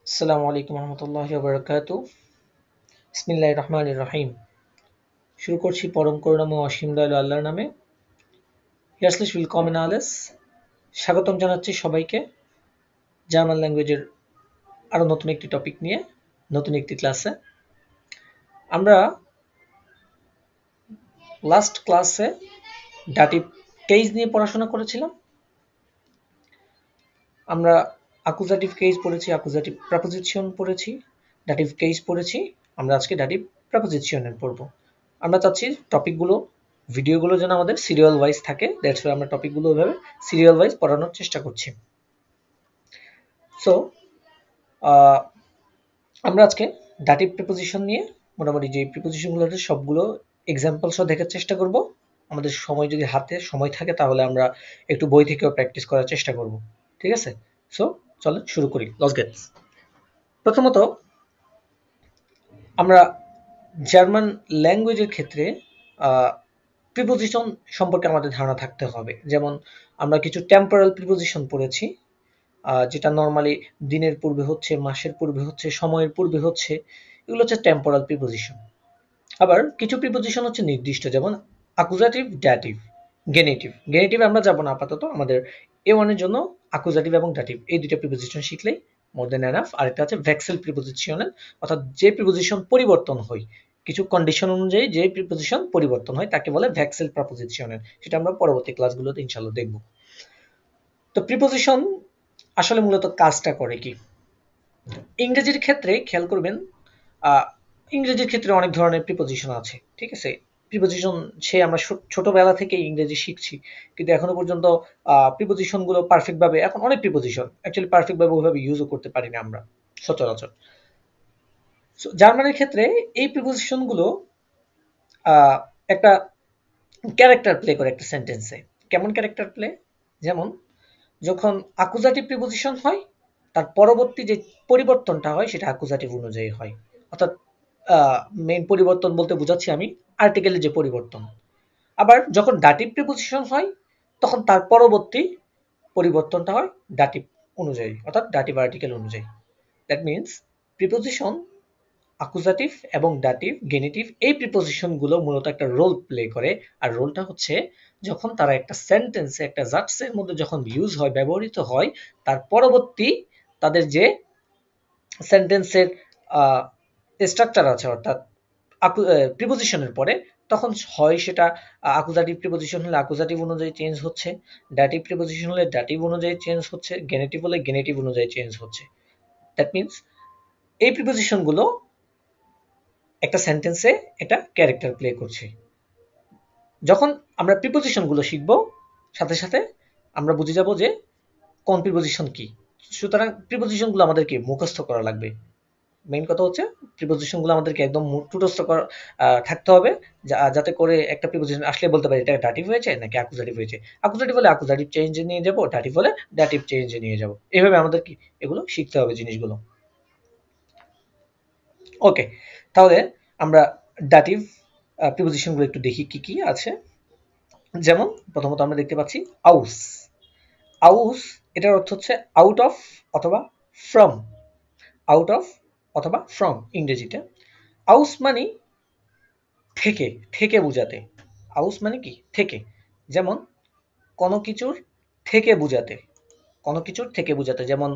আসসালামু আলাইকুম রহমতুল্লাহি ওয়া বারাকাতুহু। বিসমিল্লাহির রহমানির রহিম। শুরু করছি পরম করুণাময় অসীম দয়ালু আল্লাহর নামে। Herzlich willkommen alles। স্বাগতম জানাচ্ছি সবাইকে জার্মান ল্যাঙ্গুয়েজের আরো নতুন একটি টপিক নিয়ে, নতুন একটি ক্লাসে। আমরা লাস্ট ক্লাসে ডাটিভ কেস নিয়ে পড়াশোনা করেছিলাম। আমরা অ্যাকুজাটিভ কেস পড়েছি, অ্যাকুজাটিভ প্রেপোজিশন পড়েছি, ডাটিভ কেস পড়েছি। আমরা আজকে ডাটিভ প্রেপোজিশনের পড়ব। আমরা চাচ্ছি টপিকগুলো, ভিডিওগুলো যেন আমাদের সিরিয়াল ওয়াইজ থাকে। দ্যাটস ওয়াই আমরা টপিকগুলো ওইভাবে সিরিয়াল ওয়াইজ পড়ানোর চেষ্টা করছি। সো আমরা আজকে ডাটিভ প্রিপোজিশন নিয়ে মোটামুটি যে প্রিপোজিশনগুলো আছে সবগুলো এক্সাম্পল সহ দেখার চেষ্টা করব। আমাদের সময় যদি হাতে সময় থাকে তাহলে আমরা একটু বই থেকেও প্র্যাকটিস করার চেষ্টা করব। ঠিক আছে? সো চলেন শুরু করি। Let's get. প্রথমত আমরা জার্মান ল্যাঙ্গুয়েজের ক্ষেত্রে প্রিপোজিশন সম্পর্কে আমাদের ধারণা থাকতে হবে। যেমন আমরা কিছু টেম্পোরাল প্রিপোজিশন পড়েছি, যেটা নর্মালি দিনের পূর্বে হচ্ছে, মাসের পূর্বে হচ্ছে, সময়ের পূর্বে হচ্ছে, এগুলো হচ্ছে টেম্পোরাল প্রিপোজিশন। আবার কিছু প্রিপোজিশন হচ্ছে নির্দিষ্ট, যেমন অ্যাকুজাটিভ, ড্যাটিভ, গেনেটিভ। গেনেটিভ আমরা যাব না আপাতত, আমাদের A1 এর জন্য অ্যাকুজাটিভ এবং ড্যাটিভ এই দুইটা প্রিপোজিশন শিখলেই মোর দেন এনাফ। আরেকটা আছে ভেক্সেল প্রিপোজিশনাল, অর্থাৎ যে প্রিপোজিশন পরিবর্তন হয়, কিছু কন্ডিশন অনুযায়ী যে প্রিপোজিশন পরিবর্তন হয় তাকে বলে ভেক্সেল প্রিপোজিশনাল। সেটা আমরা পরবর্তী ক্লাসগুলোতে ইনশাআল্লাহ দেখব। তো প্রিপোজিশন আসলে মূলত কাজটা করে কি? ইংরেজির ক্ষেত্রে খেয়াল করবেন, ইংরেজির ক্ষেত্রে অনেক ধরনের প্রিপোজিশন আছে। ঠিক আছে? প্রিপোজিশন সে আমরা ছোটবেলা থেকে ইংরেজি শিখছি, কিন্তু এখনো পর্যন্ত প্রিপোজিশনগুলো পারফেক্টভাবে, এখন অনেক প্রিপোজিশন অ্যাকচুয়ালি পারফেক্টভাবে ওইভাবে ইউজও করতে পারি না আমরা সচরাচর। জার্মানের ক্ষেত্রে এই প্রিপোজিশনগুলো একটা ক্যারেক্টার প্লে করে একটা সেন্টেন্সে। কেমন ক্যারেক্টার প্লে? যেমন যখন অ্যাকুজাটিভ প্রিপোজিশন হয়, তার পরবর্তী যে পরিবর্তনটা হয় সেটা অ্যাকুজাটিভ অনুযায়ী হয়। অর্থাৎ মেইন পরিবর্তন বলতে বোঝাচ্ছি আমি আর্টিকেলের যে পরিবর্তন। আবার যখন ডাটিভ প্রিপোজিশন হয় তখন তার পরবর্তী পরিবর্তনটা হয় ডাটিভ অনুযায়ী, অর্থাৎ ডাটিভ আর্টিকেল অনুযায়ী। দ্যাট মিনস প্রিপোজিশন অ্যাকুজাটিভ এবং ডাটিভ, গেনিটিভ এই প্রিপোজিশনগুলো মূলত একটা রোল প্লে করে। আর রোলটা হচ্ছে যখন তারা একটা সেন্টেন্সে, একটা জাটসের মধ্যে যখন ইউজ হয়, ব্যবহৃত হয়, তার পরবর্তী তাদের যে সেন্টেন্সের স্ট্রাকচার আছে, অর্থাৎ প্রিপোজিশনের পরে, তখন হয় সেটা অ্যাকুজাটিভ প্রিপোজিশন হলে অ্যাকুজাটিভ অনুযায়ী চেঞ্জ হচ্ছে, ডাটিভ প্রিপোজিশন হলে ডাটিভ অনুযায়ী চেঞ্জ হচ্ছে, গেনেটিভ হলে গেনেটিভ অনুযায়ী চেঞ্জ হচ্ছে। দ্যাট মিনস এই প্রিপোজিশনগুলো একটা সেন্টেন্সে একটা ক্যারেক্টার প্লে করছে। যখন আমরা প্রিপোজিশনগুলো শিখব, সাথে সাথে আমরা বুঝে যাব যে কোন প্রিপোজিশন কি। সুতরাং প্রিপোজিশনগুলো আমাদেরকে মুখস্থ করা লাগবে। মেইন কথা হচ্ছে প্রিপোজিশনগুলো আমাদেরকে একদম মুখস্থ করা থাকতে হবে, যাতে করে একটা প্রিপোজিশন আসলে বলতে পারি এটা ডাটিভ হয়েছে নাকি অ্যাকুজাটিভ হয়েছে। অ্যাকুজাটিভ হলে অ্যাকুজাটিভ চেঞ্জে নিয়ে যাব, ডাটিভ হলে ডাটিভ চেঞ্জে নিয়ে যাব। এইভাবে আমাদের কি এগুলো শিখতে হবে জিনিসগুলো। ওকে, তাহলে আমরা ডাটিভ প্রিপোজিশনগুলো একটু দেখি কি কি আছে। যেমন প্রথমত আমরা দেখতে পাচ্ছি আউস। আউস এটার অর্থ হচ্ছে আউট অফ অথবা ফ্রম। আউট অফ অথবা ফ্রম ইংরেজিতে। আউস মানে থেকে, থেকে বোঝাতে। আউস মানে কি? থেকে। যেমন কোনো কিছুর থেকে বোঝাতে, কোনো কিছুর থেকে বোঝাতে। যেমন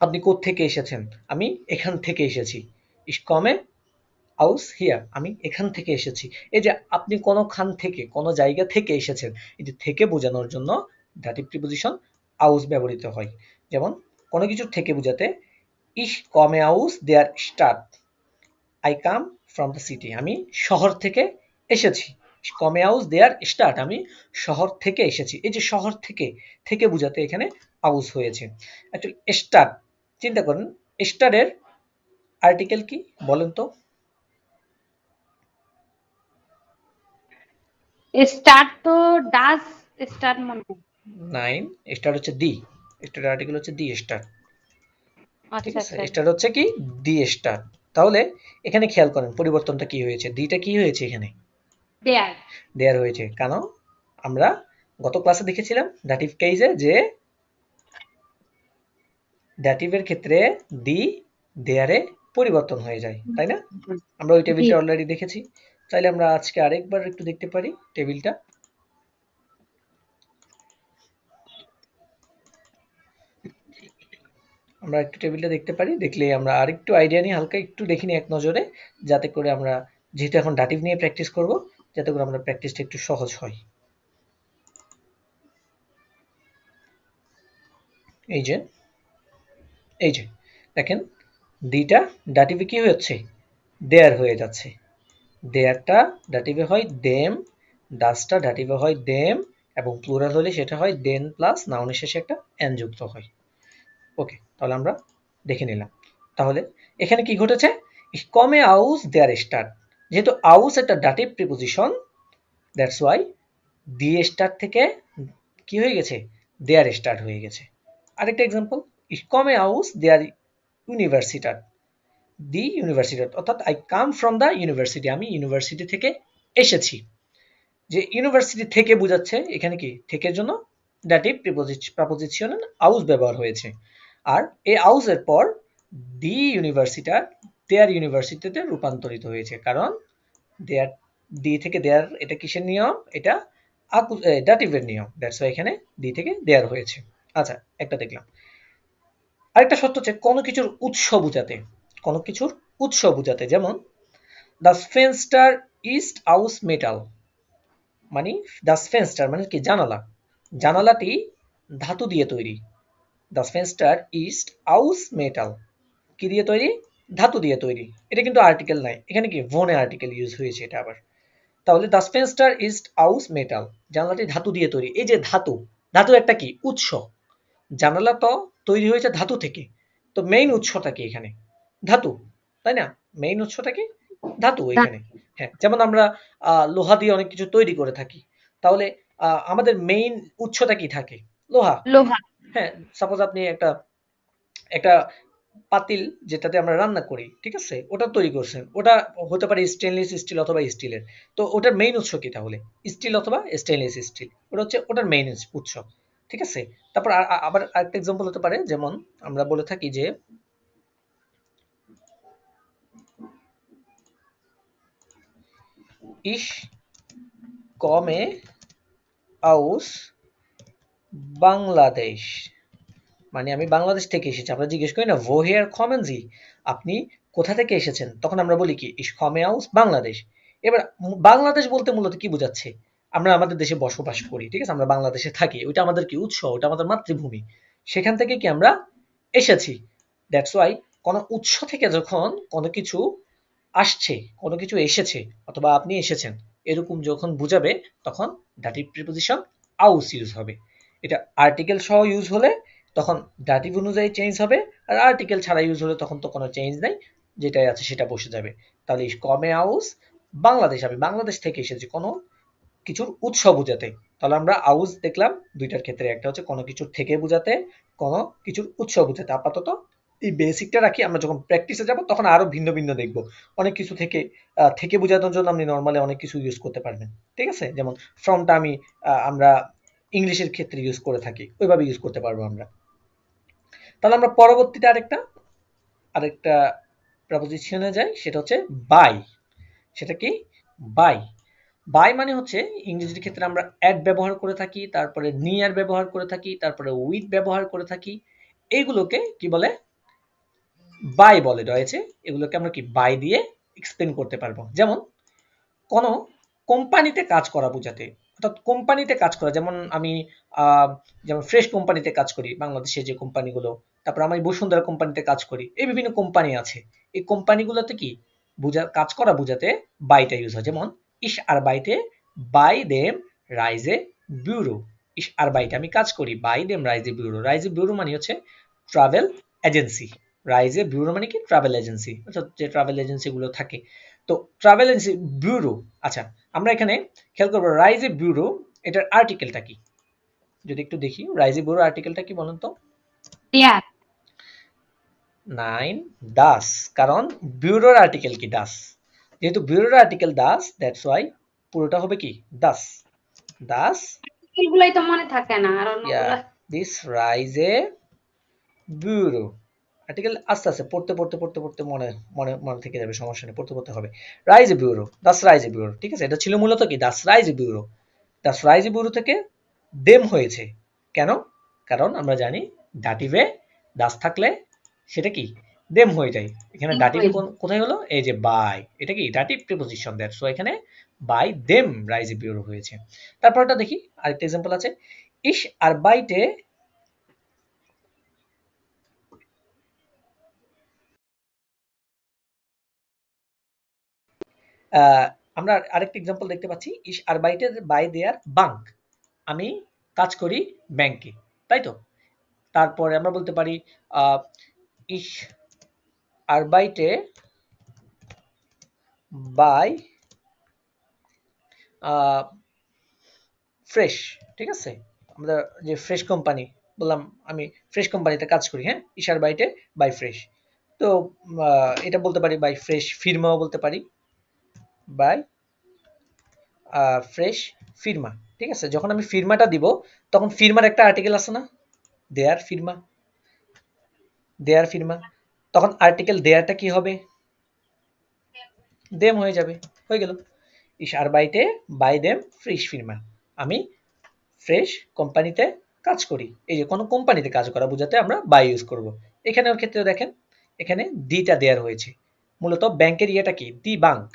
আপনি কোত্থেকে এসেছেন? আমি এখান থেকে এসেছি। Ich komme aus hier, আমি এখান থেকে এসেছি। এই যে আপনি কোনোখান থেকে, কোনো জায়গা থেকে এসেছেন, এই যে থেকে বোঝানোর জন্য ডাটিভ প্রিপোজিশন aus ব্যবহৃত হয়। যেমন কোনো কিছুর থেকে বোঝাতে Ich komme aus der Stadt, I come from the city, আমি শহর থেকে এসেছি। Ich komme aus der Stadt, আমি শহর থেকে এসেছি। এই যে শহর থেকে, থেকে বোঝাতে এখানে aus হয়েছে। অ্যাকচুয়ালি Stadt, চিন্তা করেন Stadt এর আর্টিকেল কি বলেন তো? স্টার্ট তো ডাস স্টার্ট মনে হয়। নাইন, স্টার হচ্ছে দি। স্টার আর্টিকেল হচ্ছে দি স্টার। ঠিক আচ্ছা আছে? আচ্ছা। স্টার হচ্ছে কি? দি স্টার। তাহলে এখানে খেয়াল করেন পরিবর্তনটা কি হয়েছে, দিটা কি হয়েছে এখানে? দেয়ার। দেয়ার হয়েছে। কেন? আমরা গত ক্লাসে দেখেছিলাম ডাটিভ কেসে যে ড্যাটিভের ক্ষেত্রে দি দেয়ারে পরিবর্তন হয়ে যায়, তাই না? আমরা ওই জি টেবিলটা অলরেডি দেখেছি। চাইলে আমরা আজকে আরেকবার একটু দেখতে পারি টেবিলটা। আমরা একটু টেবিলটা দেখতে পারি, দেখলে আমরা আরেকটু আইডিয়া নিই, হালকা একটু দেখে নিই এক নজরে, যাতে করে আমরা, যেহেতু এখন ডাটিভ নিয়ে প্র্যাকটিস করব, যাতে করে আমরা প্র্যাকটিসটা একটু সহজ হয়। এই যে এই যে দেখেন, দিটা ডাটিভে কি হচ্ছে, দেয়ার হয়ে যাচ্ছে। দেয়ারটা ডাটিভে হয় দেম, ডাসটা ডাটিভে হয় দেম, এবং প্লুরাল হলে সেটা হয় দেন প্লাস নাউনের শেষে একটা এন যুক্ত হয়। ওকে, তাহলে আমরা দেখে নিলাম। তাহলে এখানে কি ঘটেছে, কমে আউস দেয়ার স্টার্ট, যেহেতু আউস একটা ডাটিভ প্রিপোজিশন, দ্যাটস ওয়াই দিয়ে স্টার্ট থেকে কি হয়ে গেছে, দেয়ার স্টার্ট হয়ে গেছে। আরেকটা এক্সাম্পল, কমে আউস দেয়ার ইউনিভার্সিটার, দি ইউনিভার্সিটি, অর্থাৎ I come from the university, আমি ইউনিভার্সিটি থেকে এসেছি। যে ইউনিভার্সিটি থেকে বোঝাচ্ছে এখানে কি, থেকের জন্য ডাটিভ প্রিপোজিশন আউস ব্যবহার হয়েছে। আর এই আউসের পর দি ইউনিভার্সিটার দেয়ার ইউনিভার্সিটিতে রূপান্তরিত হয়েছে, কারণ দেয়ার, দি থেকে দেয়ার, এটা কিসের নিয়ম, এটা ডাটিভের নিয়ম, দ্যাটস ওয়াই এখানে দি থেকে দেয়ার হয়েছে। আচ্ছা, একটা দেখলাম। আরেকটা শর্ত হচ্ছে কোনো কিছুর উৎস বোঝাতে, কোনো কিছুর উৎস বোঝাতে, যেমন দ্য ফেন্সটার ইস্ট আউস মেটাল, মানে দ্য ফেন্সটার মানে কি, জানালা, জানালাটি ধাতু দিয়ে তৈরি। দ্য ফেন্সটার ইস্ট আউস মেটাল, কি দিয়ে তৈরি, ধাতু দিয়ে তৈরি। এটা কিন্তু আর্টিকেল নাই, এখানে কি ভনে আর্টিকেল ইউজ হয়েছে এটা আবার। তাহলে দ্য ফেন্সটার ইস্ট আউস মেটাল, জানালাটি ধাতু দিয়ে তৈরি। এই যে ধাতু, ধাতু একটা কি উৎস, জানালা তো তৈরি হয়েছে ধাতু থেকে, তো মেইন উৎসটা কি এখানে, ধাতু, তাই না? মেইন উৎসটা কি, ধাতু এখানে। হ্যাঁ, যেমন আমরা লোহা দিয়ে অনেক কিছু তৈরি করে থাকি, তাহলে আমাদের মেইন উৎসটা কি থাকে, লোহা। লোহা। হ্যাঁ, সাপোজ আপনি একটা একটা পাতিল যেটাতে আমরা রান্না করি, ঠিক আছে, ওটা তৈরি করছেন, ওটা হতে পারে স্টেনলেস স্টিল অথবা স্টিলের, তো ওটার মেইন উৎস কি তাহলে, স্টিল অথবা স্টেনলেস স্টিল, ওটা হচ্ছে ওটার মেইন উৎস, ঠিক আছে। তারপর আবার আরেকটা এক্সাম্পল হতে পারে, যেমন আমরা বলে থাকি যে ইস কমে আউস বাংলাদেশ, মানে আমি বাংলাদেশ থেকে এসেছি। আমরা জিজ্ঞেস করি না ভোহেয়ার কমেন জি, আপনি কোথা থেকে এসেছেন, তখন আমরা বলি কি ইস কমে আউস বাংলাদেশ। এবার বাংলাদেশ বলতে মূলত কি বোঝাচ্ছে, আমরা আমাদের দেশে বসবাস করি, ঠিক আছে, আমরা বাংলাদেশে থাকি, ওইটা আমাদের কি উৎস, ওটা আমাদের মাতৃভূমি, সেখান থেকে কি আমরা এসেছি। দ্যাটস ওয়াই কোনো উৎস থেকে যখন কোনো কিছু আসছে, কোনো কিছু এসেছে, অথবা আপনি এসেছেন, এরকম যখন বুঝাবে, তখন ডাটিভ প্রিপোজিশন আউস ইউজ হবে। এটা আর্টিকেল সহ ইউজ হলে তখন ডাটিভ অনুযায়ী চেঞ্জ হবে, আর আর্টিকেল ছাড়া ইউজ হলে তখন তো কোনো চেঞ্জ নাই, যেটাই আছে সেটা বসে যাবে। তাহলে কমে আউস বাংলাদেশ, আমি বাংলাদেশ থেকে এসেছি কোনো কিছুর উৎস বোঝাতে। তাহলে আমরা আউস দেখলাম দুইটার ক্ষেত্রে, একটা হচ্ছে কোনো কিছুর থেকে বোঝাতে, কোনো কিছুর উৎস বোঝাতে। আপাতত এই বেসিকটা রাখি, আমরা যখন প্র্যাকটিসে যাব তখন আরো ভিন্ন ভিন্ন দেখব। অনেক কিছু থেকে থেকে বোঝানোর জন্য আপনি নর্মালি অনেক কিছু ইউজ করতে পারবেন, ঠিক আছে। যেমন ফ্রমটা আমরা ইংলিশের ক্ষেত্রে ইউজ করে থাকি, ওইভাবে ইউজ করতে পারবো আমরা। তাহলে আমরা পরবর্তীতে আরেকটা আরেকটা প্রপোজিশনে যাই, সেটা হচ্ছে বাই। সেটা কি, বাই। বাই মানে হচ্ছে ইংরেজির ক্ষেত্রে আমরা অ্যাট ব্যবহার করে থাকি, তারপরে নিয়ার ব্যবহার করে থাকি, তারপরে উইথ ব্যবহার করে থাকি। এইগুলোকে কি বলে, বাই বলে রয়েছে। এগুলোকে আমরা কি বাই দিয়ে এক্সপ্লেন করতে পারবো। যেমন কোনো কোম্পানিতে কাজ করা বোঝাতে, অর্থাৎ কোম্পানিতে কাজ করা, যেমন আমি যেমন ফ্রেশ কোম্পানিতে কাজ করি, বাংলাদেশে যে কোম্পানিগুলো, তারপর আমি বসুন্ধরা কোম্পানিতে কাজ করি, এই বিভিন্ন কোম্পানি আছে। এই কোম্পানিগুলোতে কি কাজ করা বোঝাতে বাইটা ইউজ হয়। যেমন ইস আর বাইতে, বাই দেম রাইজে ব্যুরো, ইস আর বাইতে আমি কাজ করি, বাই দেম রাইজে ব্যুরো, রাইজে ব্যুরো মানে হচ্ছে ট্রাভেল এজেন্সি, রাইজে ব্যুরো মানে কি ট্রাভেল এজেন্সি, অর্থাৎ যে ট্রাভেল এজেন্সি গুলো থাকে। তো ট্রাভেল এজেন্সি ব্যুরো। আচ্ছা, আমরা এখানে খেয়াল করবো রাইজে ব্যুরো, এটার আর্টিকেলটা কি, যদি একটু দেখি রাইজে ব্যুরো আর্টিকেলটা কি বলুন তো। দেয়ার। 9 দাস, কারণ ব্যুরোর আর্টিকেল কি দাস, যেহেতু ব্যুরোর আর্টিকেল দাস, দ্যাটস ওয়াই পুরোটা হবে কি দাস, দাস। এগুলাই তো মনে থাকে না আর ইয়া অন্যগুলা। দিস রাইজে ব্যুরো আর্টিকেল আস্তে আস্তে পড়তে পড়তে পড়তে পড়তে মনে মনে মনে থেকে যাবে, সমস্যা নেই, পড়তে পড়তে হবে। Rise bureau, Das rise bureau, ঠিক আছে, এটা ছিল মূলত কি Das rise bureau. Das rise bureau থেকে দেম হয়েছে। কেন? কারণ আমরা জানি ডাটিভে দাস থাকলে সেটা কি দেম হয়ে যায়। এখানে ডিম ডাটিভে হয়ে যায়। কোথায় হলো, এই যে বাই, এটা কি ডাটিভ প্রিপোজিশন দ্যাট, সো এখানে বাই দেম রাইজ ব্যুরো হয়েছে। তারপরটা দেখি, আরেকটা এক্সাম্পল আছে, ইশ আর বাইটে, আমরা আরেকটা এক্সাম্পল দেখতে পাচ্ছি, ইশ আরবাইটের বাই দেয়ার বাঙ্ক, আমি কাজ করি ব্যাংকে, তাই তো। তারপরে আমরা বলতে পারি ইশ আরবাইটে বাই ফ্রেশ, ঠিক আছে, আমরা যে ফ্রেশ কোম্পানি বললাম, আমি ফ্রেশ কোম্পানিতে কাজ করি, হ্যাঁ, ইশ আরবাইটে বাই ফ্রেশ। তো এটা বলতে পারি বাই ফ্রেশ ফির্মাও বলতে পারি, বাই ফ্রেশ ফির্মা, ঠিক আছে। যখন আমি ফির্মাটা দিব তখন ফির্মার একটা আর্টিকেল আছে না, দেয়ার ফির্মা, দেয়ার ফির্মা, তখন আর্টিকেল দেয়ারটা কি হবে, দেম হয়ে যাবে, হয়ে গেল। ইশ আরবাইটে বাই দেম ফ্রেশ ফির্মা, আমি ফ্রেশ কোম্পানিতে কাজ করি, এই যে কোনো কোম্পানিতে কাজ করা বোঝাতে আমরা বাই ইউজ করব। এখানে ওর ক্ষেত্রে দেখেন, এখানে দিটা দেয়ার হয়েছে, মূলত ব্যাংকের ইয়েটা কি দি বাংক,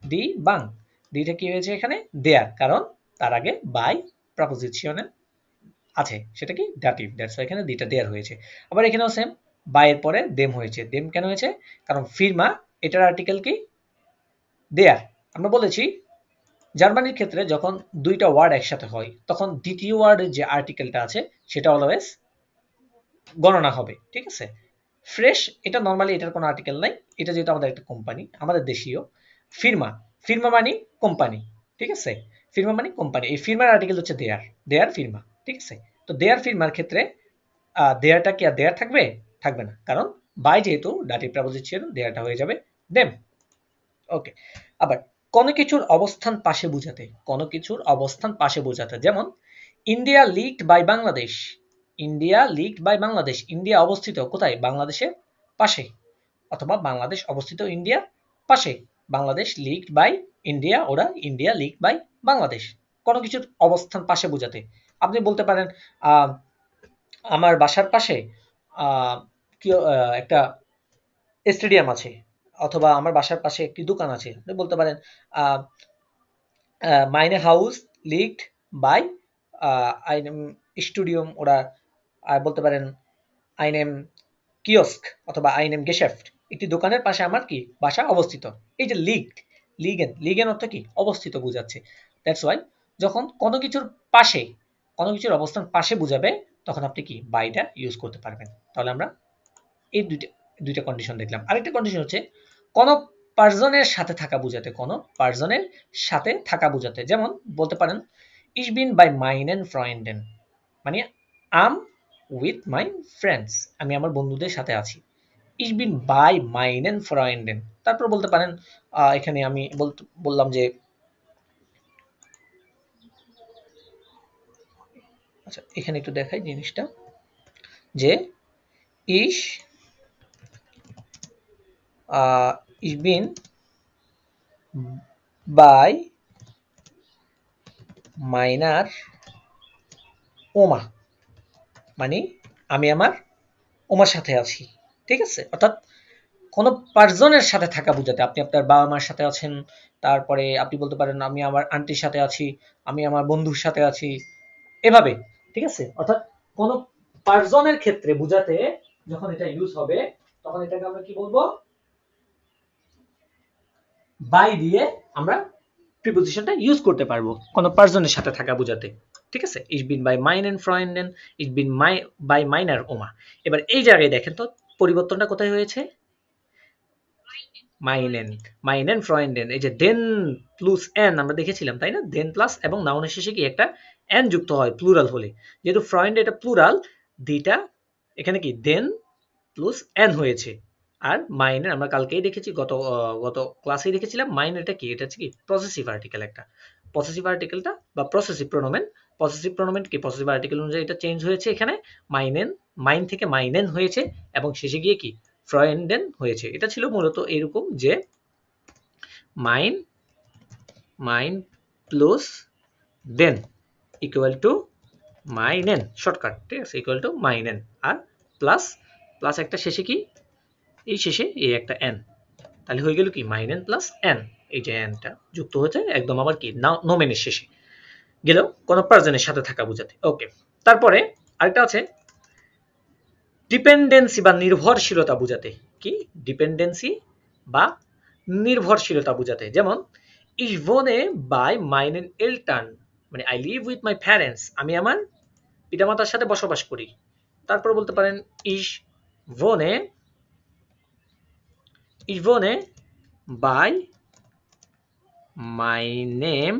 দি বাংক, দিটা কি হয়েছে এখানে দেয়ার, কারণ তার আগে বাই প্রপোজিশনে আছে, সেটা কি ডাটিভ, দ্যাটস এখানে দুইটা দেয়ার হয়েছে। আবার এখানেও সেম, বাইয়ের পরে দেম হয়েছে, দেম কেন হয়েছে, কারণ ফিরমা এটার আর্টিকেল কি দেয়ার। আমরা বলেছি জার্মানির ক্ষেত্রে যখন দুইটা ওয়ার্ড একসাথে হয় তখন দ্বিতীয় ওয়ার্ডের যে আর্টিকেলটা আছে সেটা অলওয়েজ গণনা হবে, ঠিক আছে। ফ্রেশ এটা নর্মালি এটার কোনো আর্টিকেল নাই, এটা যেহেতু আমাদের একটা কোম্পানি, আমাদের দেশীয়। ফিরমা, ফিরমা মানে কোম্পানি, ঠিক আছে, ফিরমা মানে কোম্পানি, এই ফিরমার আর্টিকেল হচ্ছে দেয়ার, দেয়ার ফিরমা, ঠিক আছে। তো দেয়ার ফিরমার ক্ষেত্রে দেয়ারটা কি আর দেয়ার থাকবে, থাকবে না, কারণ বাই যেহেতু ডাটিভ প্রেপোজিশন, দেয়ারটা হয়ে যাবে দেম। ওকে। আবার কোনো কিছুর অবস্থান পাশে বোঝাতে, কোনো কিছুর অবস্থান পাশে বোঝাতে, যেমন ইন্ডিয়া লিগড বাই বাংলাদেশ, ইন্ডিয়া লিগড বাই বাংলাদেশ, ইন্ডিয়া অবস্থিত কোথায়, বাংলাদেশের পাশে, অথবা বাংলাদেশ অবস্থিত ইন্ডিয়ার পাশে, বাংলাদেশ লিগড বাই ইন্ডিয়া, ওরা ইন্ডিয়া লিগড বাই বাংলাদেশ, কোনো কিছুর অবস্থান পাশে বোঝাতে। আপনি বলতে পারেন আহ, আমার বাসার পাশে কি একটা স্টেডিয়াম আছে, অথবা আমার বাসার পাশে একটি দোকান আছে, আপনি বলতে পারেন মাইনে হাউস লিগড বাই আইনেম স্টুডিয়াম, ওরা বলতে পারেন আইনেম কিয়স্ক অথবা আইনেম গেশাফট, একটি দোকানের পাশে আমার কি বাসা অবস্থিত। এই যে লিগড, লিগেন, লিগেন অর্থ কি অবস্থিত বোঝাচ্ছে। দ্যাটস ওয়াই যখন কোনো কিছুর পাশে, কোনো কিছুর অবস্থান পাশে বোঝাবে তখন আপনি কি বাইটা ইউজ করতে পারবেন। তাহলে আমরা এই দুইটা দুইটা কন্ডিশন দেখলাম। আরেকটা কন্ডিশন হচ্ছে কোনো পার্সনের সাথে থাকা বোঝাতে, কোনো পার্সনের সাথে থাকা বোঝাতে, যেমন বলতে পারেন ইস বিন বাই মাইনেন ফ্রয়েন্ডেন, মানে আম উইথ মাই ফ্রেন্ডস, আমি আমার বন্ধুদের সাথে আছি। ইস বিন বাই মাইনেন ফ্রয়েন্ডেন, তারপর বলতে পারেন এখানে আমি বললাম যে, আচ্ছা এখানে একটু দেখাই জিনিসটা, যে ইস ইস বিন বাই মাইনার ওমা, মানে আমি আমার ওমার সাথে আছি, ঠিক আছে। অর্থাৎ কোনো পার্সনের সাথে থাকা বোঝাতে, আপনি আপনার বাবা মার সাথে আছেন, তারপরে আপনি বলতে পারেন আমি আমার আন্টির সাথে আছি, আমি আমার বন্ধুর সাথে আছি, এভাবে, ঠিক আছে। অর্থাৎ কোনো পার্সনের ক্ষেত্রে বোঝাতে যখন এটা ইউজ হবে তখন এটাকে আমরা কি বলবো, বাই দিয়ে আমরা প্রিপোজিশনটা ইউজ করতে পারবো কোনো পার্সনের সাথে থাকা বোঝাতে, ঠিক আছে। ইস বিন বাই মাইনেন ফ্রয়েন্ডেন, ইস বিন বাই মাইনার ওমা। এবার এই জায়গায় দেখেন তো পরিবর্তনটা কোথায় হয়েছে, মাইনেন, মাইনেন ফ্রয়েন্ডেন, এই যে দেন প্লাস এন আমরা দেখেছিলাম তাই না, দেন প্লাস এবং নাউনের শেষে কি একটা এন যুক্ত হয় প্লুরাল হলে, যেহেতু ফ্রয়েন্ড এটা প্লুরাল, দিটা এখানে কি দেন প্লাস এন হয়েছে। আর মাইনের আমরা কালকেই দেখেছি, গত ক্লাসেই দেখেছিলাম, মাইন এটা কি, এটা হচ্ছে কি পসেসিভ আর্টিকেল, একটা পসেসিভ আর্টিকেলটা বা পসেসিভ প্রোনোমেন পসেসিভ প্রোনোমেন কি পসেসিভ আর্টিকেল অনুযায়ী এটা চেঞ্জ হয়েছে, এখানে মাইনেন, মাইন থেকে মাইনেন হয়েছে এবং শেষে গিয়ে কি ফ্রয়েন্ডেন হয়েছে। এটা ছিল মূলত এরকম যে মাইন মাইন প্লাস দেন ইকুয়াল টু মাইনেন, শর্টকাট, ঠিক আছে, ইকুয়াল টু মাইনেন আর প্লাস প্লাস একটা শেষে কি এই শেষে এই একটা এন, তাহলে হয়ে গেল কি মাইনেন প্লাস এন, এই যে এনটা যুক্ত হয়েছে একদম আবার কি নোমেনের শেষে গেল কোন পার্সনের সাথে থাকা বোঝাতে। ওকে, তারপরে আরেকটা আছে ডিপেন্ডেন্সি বা নির্ভরশীলতা বোঝাতে। কি ডিপেন্ডেন্সি বা নির্ভরশীলতা বোঝাতে, যেমন ich wohne bei meinen Eltern, মানে I live with my parents, আমি আমার পিতামাতার সাথে বসবাস করি। তারপর বলতে পারেন ich wohne by my name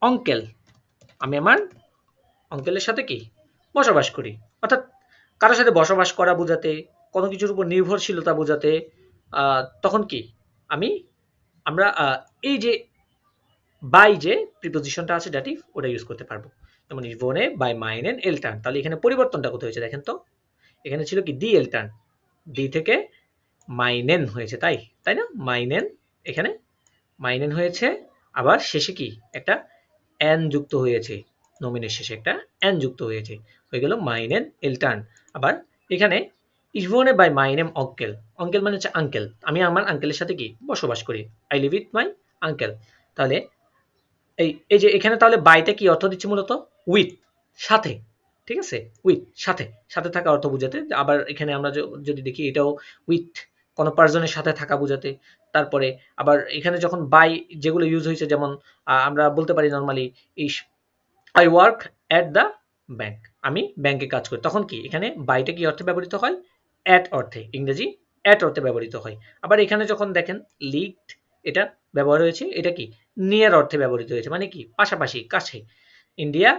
uncle, আমি আমার অঙ্কেলের সাথে কি বসবাস করি। অর্থাৎ কারোর সাথে বসবাস করা বোঝাতে, কোনো কিছুর উপর নির্ভরশীলতা বোঝাতে তখন কি আমরা এই যে বাই যে প্রিপোজিশনটা আছে ডাটিভ ওটা ইউজ করতে পারবো। যেমন ich wohne bei meinen Eltern, তাহলে এখানে পরিবর্তনটা কোথায় হয়েছে দেখেন তো, এখানে ছিল কি die Eltern, দি থেকে মাইনেন হয়েছে, তাই তাই না, মাইনেন, এখানে মাইনেন হয়েছে, আবার শেষে কি একটা এন যুক্ত হয়েছে, নমিনের শেষে একটা এন যুক্ত হয়েছে, হয়ে গেল মাইনেন এলটার্ন। আবার এখানে ich wohne by meinem Onkel, অঙ্কেল মানে হচ্ছে আঙ্কেল, আমি আমার আঙ্কেলের সাথে কি বসবাস করি, I live with my uncle। তাহলে এই যে এখানে তাহলে বাইটা কি অর্থ দিচ্ছে মূলত উইথ, সাথে, ঠিক আছে, উইথ সাথে, সাথে থাকা অর্থ বোঝাতে। আবার এখানে আমরা যদি দেখি এটাও উইথ কোন পার্সনের সাথে থাকা বোঝাতে। তারপরে আবার এখানে যখন বাই যেগুলো ইউজ হয়েছে, যেমন আমরা বলতে পারি normally is I work at the bank, আমি ব্যাংকে কাজ করি, তখন কি এখানে বাইটা কি অর্থে ব্যবহৃত হয়, অ্যাট অর্থে, ইংরেজি অ্যাট অর্থে ব্যবহৃত হয়। আবার এখানে যখন দেখেন লিভড, এটা ব্যবহার হয়েছে, এটা কি নিয়ার অর্থে ব্যবহৃত হয়েছে, মানে কি পাশাপাশি, কাছে। ইন্ডিয়া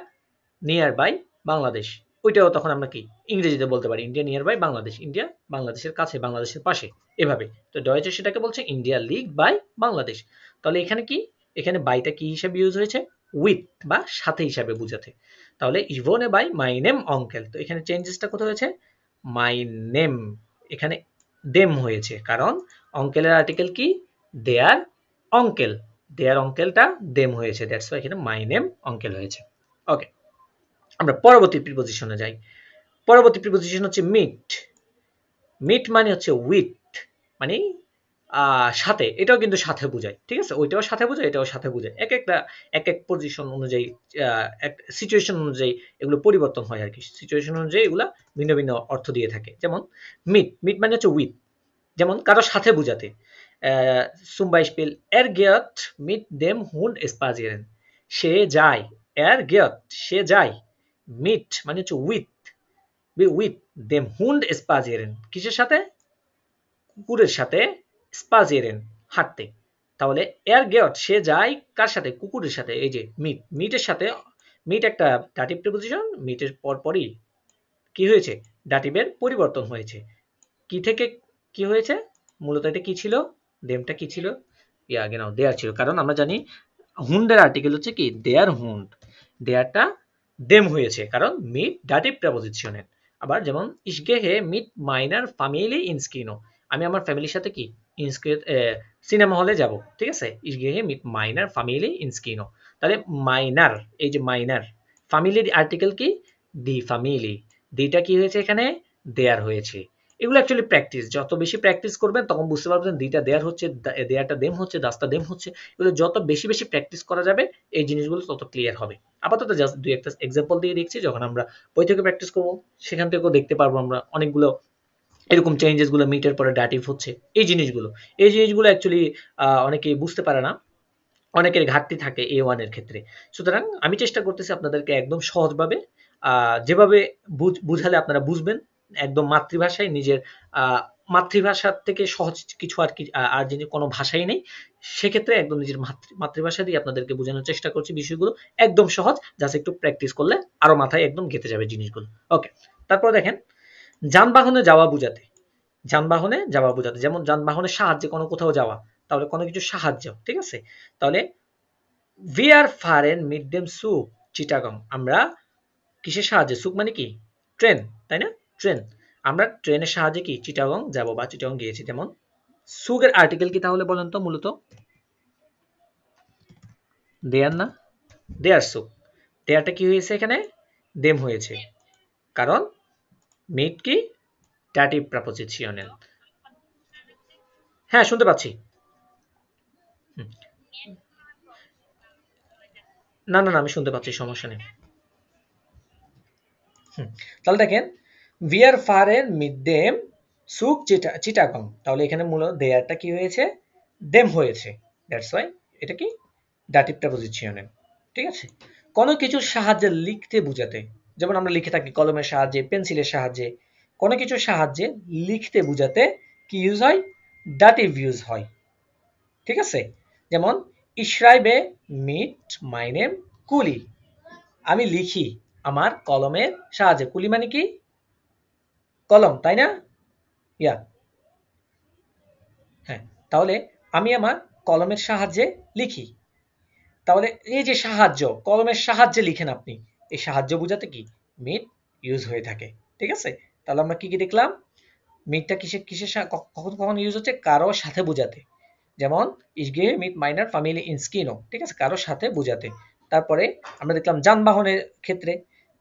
নিয়ার বাই বাংলাদেশ, ওইটাও তখন আমরা কি ইংরেজিতে বলতে পারি India near by Bangladesh, India বাংলাদেশের কাছে, বাংলাদেশের পাশে, এভাবে। তো ডয়েচে সেটাকে বলছে ইন্ডিয়া লিগ বাই বাংলাদেশ। তাহলে এখানে কি, এখানে বাইটা কি হিসাবে ইউজ হয়েছে, উইথ বা সাথে হিসাবে বুঝাতে। তাহলে ইভনে বাই মাই নেম অঙ্কেল, তো এখানে চেঞ্জেসটা কোথায় হয়েছে, মাই নেম, এখানে দেম হয়েছে, কারণ অঙ্কেলের আর্টিকেল কি দেয়ার অঙ্কেল, দেয়ার অঙ্কেলটা দেম হয়েছে, দ্যাটস ওয়াই এখানে মাই নেম অঙ্কেল হয়েছে। ওকে, আমরা পরবর্তী প্রিপোজিশনে যাই। পরবর্তী প্রিপোজিশন হচ্ছে মিট। মিট মানে হচ্ছে উইথ, মানে সাথে, এটাও কিন্তু সাথে বোঝায়, ঠিক আছে, ওইটাও সাথে বোঝায়, এটাও সাথে বোঝায়, এক একটা এক এক পজিশন অনুযায়ী, এক সিচুয়েশন অনুযায়ী এগুলো পরিবর্তন হয় আর কি, সিচুয়েশন অনুযায়ী এগুলা ভিন্ন ভিন্ন অর্থ দিয়ে থাকে। যেমন মিট, মিট মানে হচ্ছে উইথ, যেমন কারোর সাথে বোঝাতে, zum Beispiel er geht mit dem Hund spazieren, সে যায়, er geht সে যায়, মিট মানে হচ্ছে উইথ, উইথ দেম হুন্ড স্পাজিয়েরেন, কিসের সাথে, কুকুরের সাথে, স্পাজিয়েরেন হাঁটতে। তাহলে এর গেট সে যায় কার সাথে, কুকুরের সাথে। এই যে মিট, মিটের সাথে, মিট একটা ডাটিভ প্রিপোজিশন, মিটের পরপরই কি হয়েছে, ডাটিভের পরিবর্তন হয়েছে। কি থেকে কি হয়েছে, মূলত এটা কি ছিল, দেমটা কি ছিল, আগে নাও দেয়ার ছিল, কারণ আমরা জানি হুন্ডের আর্টিকেল হচ্ছে কি দেয়ার হুন্ড, দেয়ারটা দেম হয়েছে কারণ মিট ডাটিভ প্রিপোজিশনের। আবার যেমন ich gehe mit meiner Familie ins Kino, আমি আমার ফ্যামিলির সাথে কি সিনেমা হলে যাব, ঠিক আছে, ich gehe mit meiner Familie ins Kino। তাহলে মাইনার, এই যে মাইনার, ফ্যামিলির আর্টিকেল কি দি ফ্যামিলি, দিটা কি হয়েছে এখানে দেয়ার হয়েছে। এগুলো অ্যাকচুয়ালি প্র্যাকটিস, যত বেশি প্র্যাকটিস করবেন তখন বুঝতে পারবেন দিটা দেয়ার হচ্ছে, দেয়ারটা দেম হচ্ছে, দাসটা দেম হচ্ছে। এগুলো যত বেশি বেশি প্র্যাকটিস করা যাবে এই জিনিসগুলো তত ক্লিয়ার হবে। আপাতত জাস্ট দুই একটা এক্সাম্পল দিয়ে দেখছি, যখন আমরা বই থেকে প্র্যাকটিস করবো সেখান থেকেও দেখতে পারবো আমরা অনেকগুলো এরকম চেঞ্জেস গুলো, মিটের পরে ডাটিভ হচ্ছে, এই জিনিসগুলো অ্যাকচুয়ালি অনেকেই বুঝতে পারে না, অনেকের ঘাটতি থাকে A1 এর ক্ষেত্রে। সুতরাং আমি চেষ্টা করতেছি আপনাদেরকে একদম সহজভাবে, যেভাবে বুঝালে আপনারা বুঝবেন, একদম মাতৃভাষায়, নিজের মাতৃভাষার থেকে সহজ কিছু আর কি আর যিনি কোনো ভাষাই নেই, সেক্ষেত্রে একদম নিজের মাতৃভাষা দিয়ে আপনাদেরকে বোঝানোর চেষ্টা করছি বিষয়গুলো, একদম সহজ, জাস্ট একটু প্র্যাকটিস করলে আরো মাথায় একদম গেঁথে যাবে জিনিসগুলো। ওকে, তারপর দেখেন যানবাহনে যাওয়া বোঝাতে, যানবাহনে যাওয়া বোঝাতে, যেমন যানবাহনের সাহায্যে কোনো কোথাও যাওয়া, তাহলে কোনো কিছু সাহায্য, ঠিক আছে, তাহলে wir fahren mit dem Zug Chittagong. আমরা কিসের সাহায্যে, সুক মানে কি ট্রেন, তাই না, ট্রেন, আমরা ট্রেনের সাহায্যে কি চিটাগং যাব বা চিটাগং গিয়েছি। যেমন সুগের আর্টিকেল কি তাহলে বলেন তো, মূলত দেয়ার না, দেয়ার সুক, দেয়ারটা কি হয়েছে এখানে, দেম হয়েছে, কারণ মিট কি ডাটিভ প্রাপোজিশনাল। হ্যাঁ শুনতে পাচ্ছি। না না না আমি শুনতে পাচ্ছি, সমস্যা নেই। তাহলে দেখেন ভিয়ার ফারেন মিড দেম সুক চিটাগং, তাহলে এখানে মূলত দেয়ারটা কি হয়েছে, দেম হয়েছে, দ্যাটস ওয়াই এটা কি ডাটিভ প্রেপোজিশনাল। ঠিক আছে, কোনো কিছুর সাহায্যে লিখতে বোঝাতে, যেমন আমরা লিখে থাকি কলমের সাহায্যে, পেন্সিলের সাহায্যে, কোনো কিছুর সাহায্যে লিখতে বোঝাতে কি ইউজ হয়, ডাটিভ ইউজ হয়। ঠিক আছে, যেমন ইশরাইবে মিট মাইনেম কুলি, আমি লিখি আমার কলমের সাহায্যে, কুলি মানে কি কলম, তাই না, ইয়া, হ্যাঁ, তাহলে আমি আমার কলমের সাহায্যে লিখি, তাহলে এই যে সাহায্য, কলমের সাহায্যে লিখেন আপনি, এই সাহায্য বোঝাতে কি মিট ইউজ হয়ে থাকে। ঠিক আছে, তাহলে আমরা কি কি দেখলাম, মিটটা কিসের কিসের কখন কখন ইউজ হচ্ছে, কারো সাথে বোঝাতে, যেমন ich gehe mit meiner Familie ins Kino, ঠিক আছে, কারোর সাথে বোঝাতে। তারপরে আমরা দেখলাম যানবাহনের ক্ষেত্রে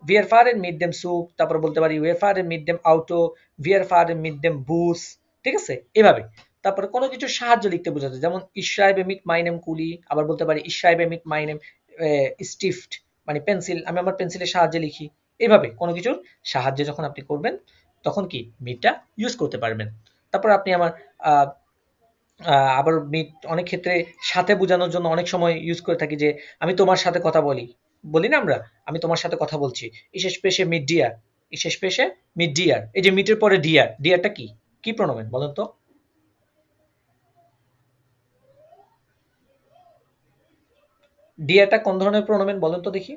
wir fahren mit dem Zug, তারপর বলতে পারি wir fahren mit dem Auto, wir fahren mit dem Bus, ঠিক আছে, এভাবে। তারপরে কোনো কিছু সাহায্য লিখতে বোঝাতে, যেমন ich schreibe mit meinem Kuli, আবার বলতে পারি ich schreibe mit meinem Stift, মানে পেন্সিল, আমি আমার পেন্সিলের সাহায্যে লিখি। এভাবে কোনো কিছুর সাহায্যে যখন আপনি করবেন তখন কি মিটটা ইউজ করতে পারবেন। তারপর আপনি আমার আহ, আবার মিট অনেক ক্ষেত্রে সাথে বোঝানোর জন্য অনেক সময় ইউজ করে থাকি, যে আমি তোমার সাথে কথা বলি, বলি না আমরা, আমি তোমার সাথে কথা বলছি, ইসেস পেশে মিড ডিয়ার, ইসেস পেশে মিড ডিয়ার, এই যে মিটের পরে ডিয়ার, ডিয়ারটা কি কি প্রণোমেন বলেন তো, ডিয়ারটা কোন ধরনের প্রণোমেন বলেন তো দেখি।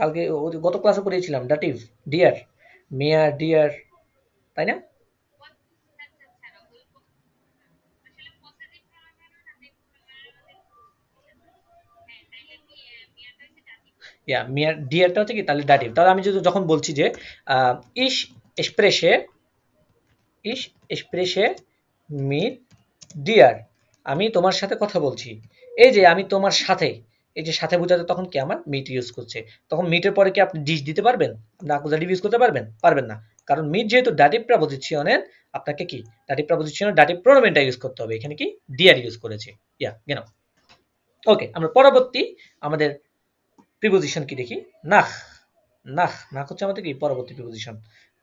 কালকে গত ক্লাসে পড়িয়েছিলাম ডাটিভ, ডিয়ার, মিয়ার ডিয়ার, তাই না, ইয়া মিয়ার ডিয়ারটা হচ্ছে কি তাহলে ডাটিভ। তাহলে আমি যদি যখন বলছি যে ইস এক্সপ্রেসে, ইস এক্সপ্রেসে মিট ডিয়ার, আমি তোমার সাথে কথা বলছি, এই যে আমি তোমার সাথে, এই যে সাথে বোঝাতে তখন কি আমার মিট ইউজ করছে, তখন মিটের পরে কি আপনি ডিস দিতে পারবেন, আপনি অ্যাকুজাটিভ ইউজ করতে পারবেন, পারবেন না, কারণ মিট যেহেতু ডাটিভ প্রেপোজিশনের, আপনাকে কি ডাটিভ প্রেপোজিশনের ডাটিভ প্রোনোমেনটা ইউজ করতে হবে, এখানে কি ডিয়ার ইউজ করেছে, ইয়া গেন। ওকে, আমরা পরবর্তী আমাদের প্রিপোজিশন কি দেখি, নাখ, নাখ, নাখ হচ্ছে আমাদের কি পরবর্তী প্রিপোজিশন,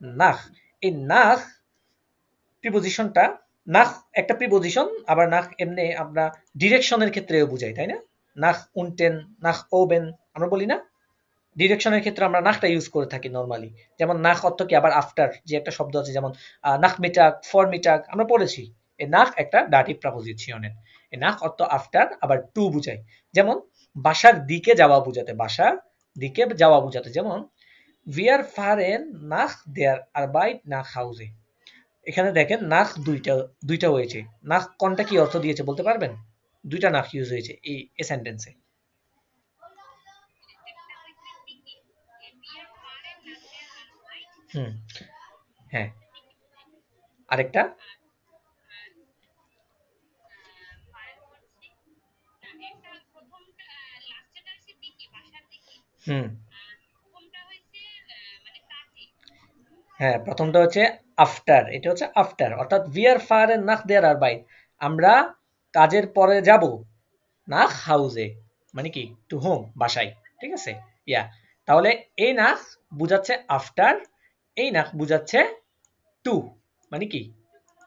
নাখ। এই নাখ প্রিপোজিশনটা, নাখ একটা প্রিপোজিশন, আবার নাখ এমনি আমরা ডিরেকশনের ক্ষেত্রেও বুঝাই, তাই না, নাখ উনটেন, নাখ ওবেন, আমরা বলি না, ডিরেকশনের ক্ষেত্রে আমরা নাখটা ইউজ করে থাকি নরমালি। যেমন নাখ অর্থ কি, আবার আফটার যে একটা শব্দ আছে, যেমন নাখ মিটাক, ফর মিটাক, আমরা পড়েছি। এই নাখ একটা ডাটিভ প্রিপোজিশনের, এই নাখ অর্থ আফটার, আবার টু বুঝায়। যেমন বাসার দিকে যাওয়া বুঝাতে, বাসার দিকে যাওয়া বুঝাতে, যেমন wir fahren nach der Arbeit nach Hause, এখানে দেখেন নাখ দুইটা, দুইটা হয়েছে, নাখ কোনটা কি অর্থ দিয়েছে বলতে পারবেন, দুইটা নাখ ইউজ হয়েছে এই সেন্টেন্সে। হুম, হ্যাঁ, আরেকটা, হুম, হ্যাঁ, প্রথমটা হচ্ছে আফটার, এটা হচ্ছে আফটার, অর্থাৎ wir fahren nach der Arbeit, আমরা কাজের পরে যাব, nach Hause মানে কি টু হোম, বাসায়, ঠিক আছে, ইয়া, তাহলে এই নাখ বুঝাচ্ছে আফটার, এই নাখ বুঝাচ্ছে টু, মানে কি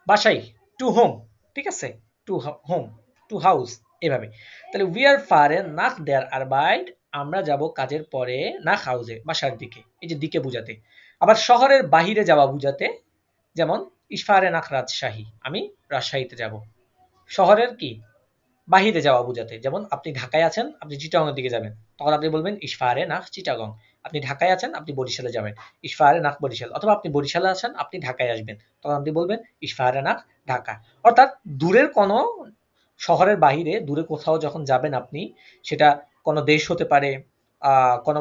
বাসায়, টু হোম, ঠিক আছে, টু হোম, টু হাউস, এভাবে। তাহলে উই আর ফারেন নাখ দেয়ার আর বাইট, আমরা যাব কাজের পরে নাখ হাউসে, বাসার দিকে, এই যে দিকে বুঝাতে। আবার শহরের বাহিরে যাওয়া বুঝাতে, যেমন ইসফারে নাখ রাজশাহী, আমি রাজশাহীতে যাব, শহরের কি বাহিরে যাওয়া বুঝাতে, যেমন আপনি ঢাকায় আছেন, আপনি চিটাগং এর দিকে যাবেন, তখন আপনি বলবেন ইসফারে নাখ চিটাগং, আপনি ঢাকায় আছেন, আপনি বরিশালে যাবেন, ich fahre nach বরিশাল। অথবা আপনি বরিশালে আছেন, আপনি ঢাকায় আসবেন, তখন আপনি বলবেন ich fahre nach ঢাকা। অর্থাৎ দূরের কোনো শহরের বাহিরে দূরে কোথাও যখন যাবেন আপনি, সেটা কোনো দেশ হতে পারে, কোনো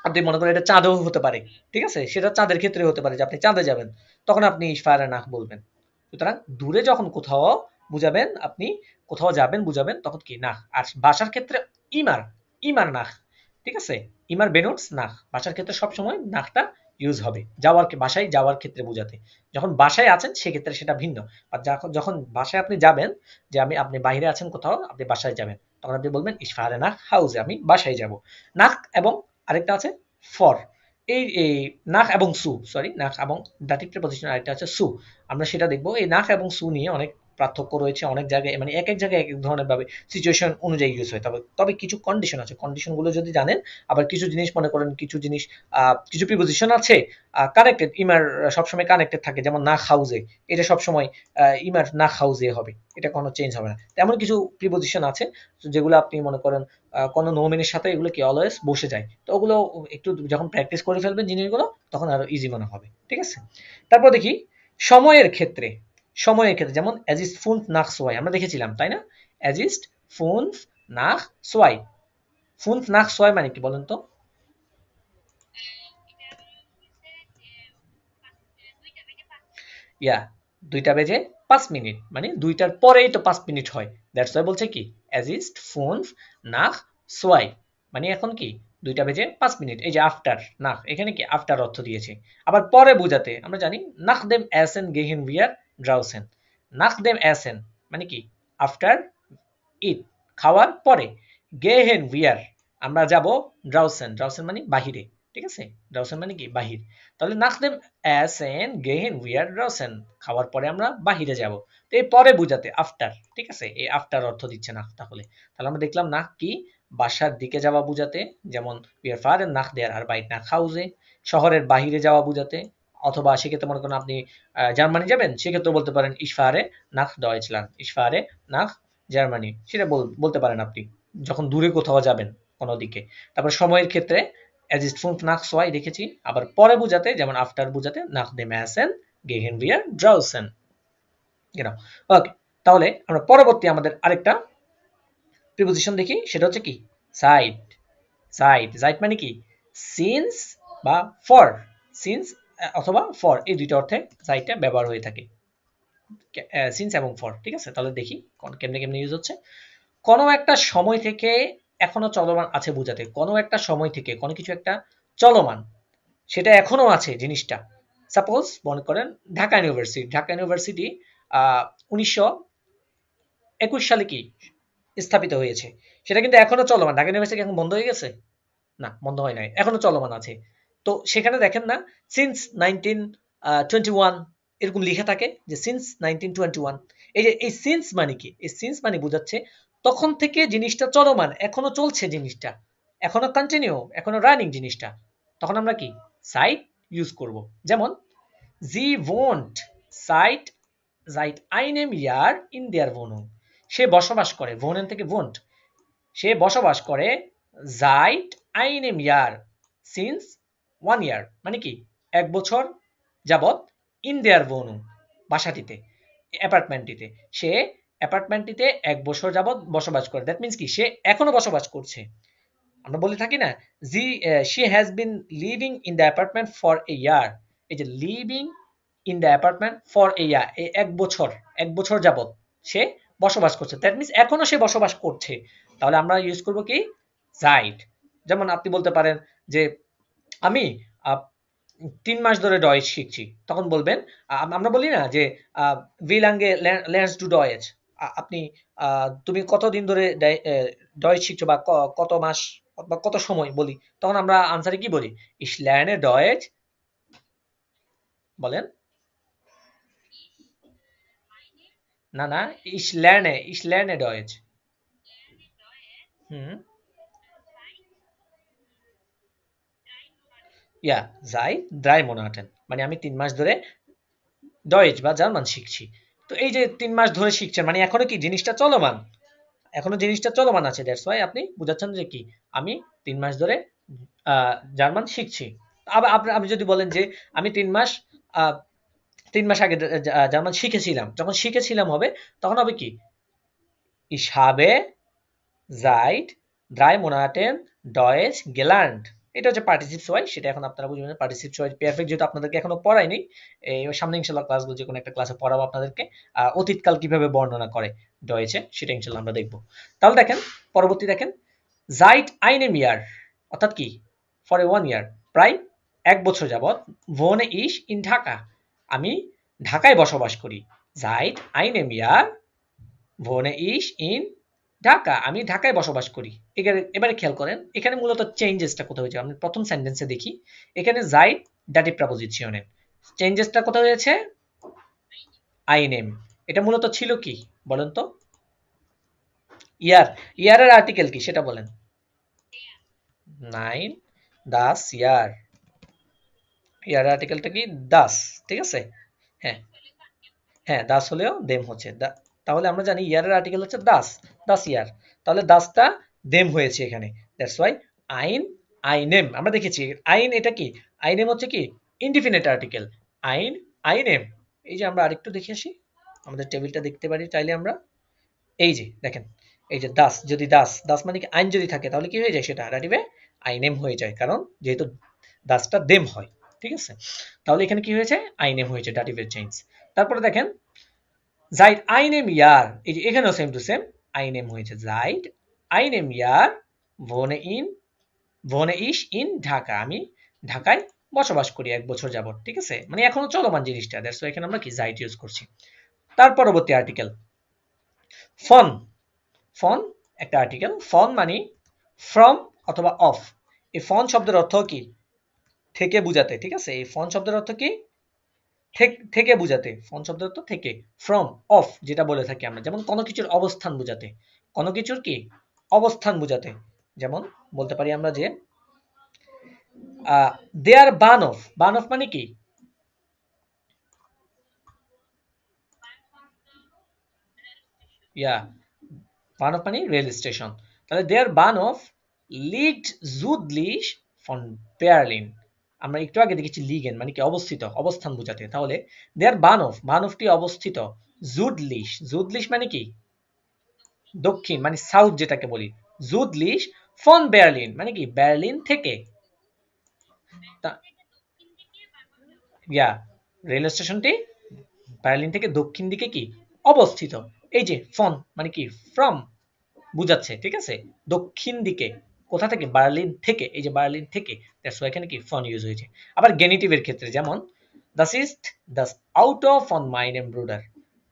আপনি মনে করেন এটা চাঁদেও হতে পারে, ঠিক আছে? সেটা চাঁদের ক্ষেত্রে হতে পারে যে আপনি চাঁদে যাবেন, তখন আপনি ich fahre nach বলবেন। সুতরাং দূরে যখন কোথাও বুঝাবেন, আপনি কোথাও যাবেন বুঝাবেন, তখন কি nach। আর বাসার ক্ষেত্রে immer, immer nach, ঠিক আছে? immer benutzt nach, বাসার ক্ষেত্রে সবসময় nachটা ইউজ হবে যাওয়ার, বাসায় যাওয়ার ক্ষেত্রে বোঝাতে। যখন বাসায় আছেন সেক্ষেত্রে সেটা ভিন্ন। আর যখন বাসায় আপনি যাবেন, যে আপনি বাইরে আছেন কোথাও, আপনি বাসায় যাবেন, তখন আপনি বলবেন ich fahre nach Hause, আমি বাসায় যাব। nach এবং আরেকটা আছে ফর, এই নাক এবং সু, সরি, নাক এবং দাটিভ প্রিপজিশন, আরেকটা আছে সু। আমরা সেটা দেখবো। এই নাক এবং সু নিয়ে অনেক পার্থক্য রয়েছে, অনেক জায়গায় মানে এক এক জায়গায় এক এক ধরনের ভাবে সিচুয়েশন অনুযায়ী ইউজ হয়। তবে তবে কিছু কন্ডিশন আছে, কন্ডিশনগুলো যদি জানেন, আবার কিছু জিনিস মনে করেন, কিছু জিনিস কিছু প্রিপজিশন আছে কানেক্টেড, ইমার সবসময় কানেক্টেড থাকে, যেমন নাক হাউজে, এটা সবসময় ইমার নাক হাউজে হবে, এটা কোনো চেঞ্জ হবে না। তেমন কিছু প্রিপজিশন আছে যেগুলো আপনি মনে করেন কোনো নোমেনের সাথে এগুলো কি অলওয়েজ বসে যায়, তো ওগুলো একটু যখন প্র্যাকটিস করে ফেলবেন জিনিসগুলো, তখন আরো ইজি মনে হবে, ঠিক আছে? তারপর দেখি সময়ের ক্ষেত্রে। সময়ের ক্ষেত্রে যেমন as ist 5 nach 2 আমরা দেখেছিলাম, তাই না? as ist 5 nach 2, 5 nach 2 মানে কি বলেন তো? ইয়া, 2টা বেজে 5 মিনিট, মানে 2টার পরেই তো 5 মিনিট হয়, দ্যাটস ওয়াই বলছে কি as ist 5 nach 2, মানে এখন কি 2টা বেজে 5 মিনিট। এই যে আফটার, nach এখানে কি আফটার অর্থ দিয়েছে। আবার পরে বোঝাতে আমরা জানি nach dem Essen gehen wir draußen, nach dem Essen মানে কি আফটার ইট, খাওয়ার পরে, গেহেন ভিয়ার আমরা যাব, ড্রাউসেন, ড্রাউসেন মানে বাহিরে, ঠিক আছে? ড্রাউসেন মানে কি বাহির। তাহলে নাখদেম এসেন গেহেন ভিয়ার ড্রাউসেন, খাওয়ার পরে আমরা বাহিরে যাব। তো এই পরে বুঝাতে আফটার, ঠিক আছে? এই আফটার অর্থ দিচ্ছে না। তাহলে তাহলে আমরা দেখলাম নাক কি বাসার দিকে যাওয়া বুঝাতে, যেমন বিয়ার ফাদার নাক দেয়ার আর বাইট নাক হাউজে, শহরের বাহিরে যাওয়া বুঝাতে, অথবা সেক্ষেত্রে মনে করেন আপনি জার্মানি যাবেন, সেক্ষেত্রে বলতে পারেন ইশফারে নাক ডয়েচল্যান্ড, ইশফারে নাক জার্মানি, সেটা বলতে পারেন আপনি যখন দূরে কোথাও যাবেন কোনো দিকে। তারপর সময়ের ক্ষেত্রে as ist 5 nach 2 দেখেছি। আবার পরে বুঝাতে যেমন আফটার বুঝাতে nach dem Essen gehen wir draußen, genau। ওকে, তাহলে আমরা পরবর্তী আমাদের আরেকটা প্রিপজিশন দেখি, সেটা হচ্ছে কি সাইড। সাইড, সাইড মানে কি সিন্স বা ফর, সিন্স অথবা ফর, এই দুইটা অর্থে সাইডটা ব্যবহার হয়ে থাকে, সিন্স এবং ফর, ঠিক আছে? তাহলে দেখি কেমনে কেমনে ইউজ হচ্ছে। কোনো একটা সময় থেকে এখনো চলমান আছে বোঝাতে, কোনো একটা সময় থেকে কোনো কিছু একটা চলমান, সেটা এখনো আছে জিনিসটা। সাপোজ মনে করেন ঢাকা ইউনিভার্সিটি, ঢাকা ইউনিভার্সিটি 1921 সালে কি স্থাপিত হয়েছে, সেটা কিন্তু এখনো চলমান। ঢাকা ইউনিভার্সিটি এখন বন্ধ হয়ে গেছে? না, বন্ধ হয় নাই, এখনো চলমান আছে। তো সেখানে দেখেন না সিন্স 1921 এরকম লেখা থাকে, যে সিন্স 1921। এই যে এই সিন্স মানে কি, এই সিন্স মানে বোঝাচ্ছে তখন থেকে জিনিসটা চলমান, এখনো চলছে জিনিসটা, এখনো কন্টিনিউ, এখনো রানিং জিনিসটা, তখন আমরা কি সাইট ইউজ করব। যেমন জি wohnt seit seit einem Jahr in der Wohnung, সে বসবাস করে, wohnen থেকে wohnt, সে বসবাস করে seit einem Jahr, since 1 year মানে কি 1 বছর যাবত, in der Wohnung বাসাটিতে, অ্যাপার্টমেন্টটিতে, সে অ্যাপার্টমেন্টটিতে 1 বছর যাবত বসবাস করে, দ্যাট মিন্স কি সে এখনো বসবাস করছে। আমরা বলে থাকি না জি she has been living in the apartment for a year, এই যে living in the apartment for a year, এই 1 বছর, 1 বছর যাবত সে বসবাস করছে, দ্যাট মিন্স এখনো সে বসবাস করছে। তাহলে আমরা ইউজ করব কি সাইড। যেমন আপনি বলতে পারেন যে আমি 3 মাস ধরে ডয়েচ শিখছি, তখন বলবেন আমরা বলি না যে ভি লাঙ্গে লেন্স টু ডয়েচ, আপনি তুমি কতদিন ধরে ডয়েচ শিখছো, বা কত মাস বা কত সময় বলি, তখন আমরা আনসারে কি বলি ich lerne Deutsch, বলেন না না ich lerne Deutsch, হুম, ইয়া seit 3 Monaten, মানে আমি 3 মাস ধরে ডয়েচ বা জার্মান শিখছি। তো এই যে 3 মাস ধরে শিখছেন মানে এখনো কি জিনিসটা চলমান, এখনো জিনিসটা চলমান আছে, দ্যাটস ওয়াই আপনি বুঝাচ্ছেন যে কি আমি 3 মাস ধরে জার্মান শিখছি। আবার আপনি যদি বলেন যে আমি 3 মাস 3 মাস আগে জার্মান শিখেছিলাম, যখন শিখেছিলাম হবে তখন হবে কি ich habe seit 3 Monaten Deutsch gelernt। এটা হচ্ছে পার্টিসিপ চয়েস, সেটা এখন আপনারা বুঝবেন। পার্টিসিপ চয়েস পারফেক্ট যেহেতু আপনাদেরকে এখনো পড়াইনি, এই সামনে ইনশাল্লাহ ক্লাসগুলো যে কোনো একটা ক্লাসে পড়াবো আপনাদেরকে অতীতকাল কিভাবে বর্ণনা করে ডয়েচে, সেটা ইনশাল্লাহ আমরা দেখবো। তাহলে দেখেন পরবর্তী দেখেন জাইট আইনেম ইয়ার, অর্থাৎ কি ফর এ 1 ইয়ার, প্রায় 1 বছর যাবৎ ভোনে ইস ইন ঢাকা, আমি ঢাকায় বসবাস করি। জাইট আইনেম ইয়ার ভোনে ইস ইন ঢাকা, আমি ঢাকায় বসবাস করি। এবারে খেয়াল করেন এখানে মূলত চেঞ্জেসটা কোথায় হয়েছে। আমি প্রথম সেন্টেন্সে দেখি, এখানে জাইট ডাটিভ প্রাপোজিশনের চেঞ্জেসটা কোথায় হয়েছে, আই নেম। এটা মূলত ছিল কি বলেন তো, ইয়ার, ইয়ারের আর্টিকেল কি সেটা বলেন। নাইন দাস ইয়ার, ইয়ারের আর্টিকেলটা কি দাস, ঠিক আছে। হ্যাঁ হ্যাঁ, দাস হলেও দেম হচ্ছে তাহলে আমরা জানি ইয়ারের আর্টিকেল হচ্ছে দাস, দাস ইয়ার, তাহলে দাসটা দেম হয়েছে এখানে। দ্যাটস ওয়াই আইন আইনেম আমরা দেখেছি। আইন এটা কি, আইনেম হচ্ছে কি ইনডিফিনিট আর্টিকেল, আইন আইনেম। এই যে আমরা আরেকটু দেখে আসি, আমাদের টেবিলটা দেখতে পারি চাইলে আমরা। এই যে দেখেন, এই যে দাস, যদি দাস দাস মানে কি আইন যদি থাকে তাহলে কি হয়ে যায়, সেটা ডাটিভে আইনেম হয়ে যায়, কারণ যেহেতু দাসটা দেম হয়, ঠিক আছে। তাহলে এখানে কি হয়েছে, আইনেম হয়েছে, ডাটিভের চেঞ্জ। তারপরে দেখেন Seit einem Jahr, এই যে এখানেও সেম টু সেম আইনেম হয়েছে। Seit einem Jahr wohne in wohne ich in Dhaka, আমি ঢাকায় বসবাস করি 1 বছর যাবত, ঠিক আছে। মানে এখনো চলমান জিনিসটা, দ্যাটস এখানে আমরা কি জাইট ইউজ করছি। তার পরবর্তী আর্টিকেল ফন, ফন একটা আর্টিকেল। ফন মানে ফ্রম অথবা অফ। এই ফন শব্দের অর্থ কি, থেকে বুঝাতে, ঠিক আছে। এই ফন শব্দের অর্থ কি, থেকে বুঝাতে। ফন শব্দের অর্থ থেকে, ফ্রম, অফ যেটা বলে থাকি আমরা, যেমন কোনো কিছুর অবস্থান বুঝাতে, কোনো কিছুর কি অবস্থান বুঝাতে। যেমন বলতে পারি আমরা যে দে আর বান অফ, বান অফ মানে কি, ইয়া, বান অফ মানে রেল স্টেশন। তাহলে দে আর বান অফ লিগড জুদলিশ ফন বার্লিন, আমরা একটু আগে দেখেছি লিগেন মানে কি অবস্থিত, অবস্থান বুঝাতে। তাহলে দে আর বান অফ, বান অফটি অবস্থিত জুদলিশ, জুদলিশ মানে কি দক্ষিণ মানে সাউথ যেটাকে বলি। জুদলিশ ফন বার্লিন মানে কি বার্লিন থেকে। ইয়া, রেল স্টেশনটি বার্লিন থেকে দক্ষিণ দিকে কি অবস্থিত। এই যে ফন মানে কি ফ্রম বুঝাচ্ছে, ঠিক আছে, দক্ষিণ দিকে। কোথা থেকে, বার্লিন থেকে। এই যে বার্লিন থেকে, দ্যাটস এখানে কি ফন ইউজ হয়েছে। আবার গেনিটিভের ক্ষেত্রে যেমন দাস ইজ দাস আউট অফ অন মাই নেম brooder,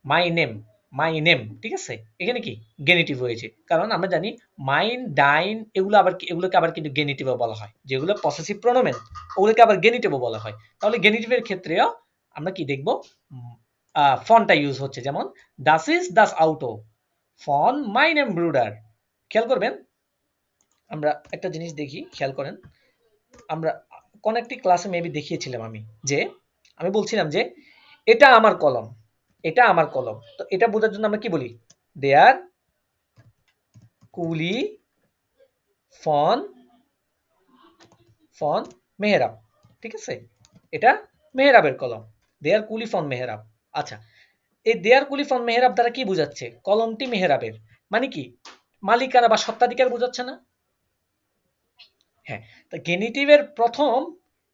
my name, my name, ঠিক আছে। এখানে কি গেনিটিভ হয়েছে, কারণ আমরা জানি মাইন ডাইন এগুলো আবার এগুলোকে আবার কিন্তু গেনিটিভও বলা হয়, যেগুলো পসেসিভ প্রোনোমেন ওগুলোকে আবার গেনিটিভও বলা হয়। তাহলে গেনিটিভের ক্ষেত্রেও আমরা কি দেখব, ফনটা ইউজ হচ্ছে। যেমন দাস ইজ দাস আউটো ফন মাই নেম ব্রুডার। খেয়াল করবেন, আমরা একটা জিনিস দেখি, খেয়াল করেন। আমরা কোন একটি ক্লাসে মেবি দেখিয়েছিলাম আমি, যে আমি বলছিলাম যে এটা আমার কলম, এটা আমার কলম। তো এটা বোঝার জন্য আমরা কি বলি, দেয়ার কুলি ফন, ফন মেহরাব, ঠিক আছে। এটা মেহরাবের কলম, দেয়ার কুলি ফন মেহরাব। আচ্ছা, এই দেয়ার কুলি ফন মেহরাব দ্বারা কি বোঝাচ্ছে, কলমটি মেহরাবের, মানে কি মালিকানা বা সত্ত্বাধিকার বোঝাচ্ছে না। হ্যাঁ, তো গেনিটিভের প্রথম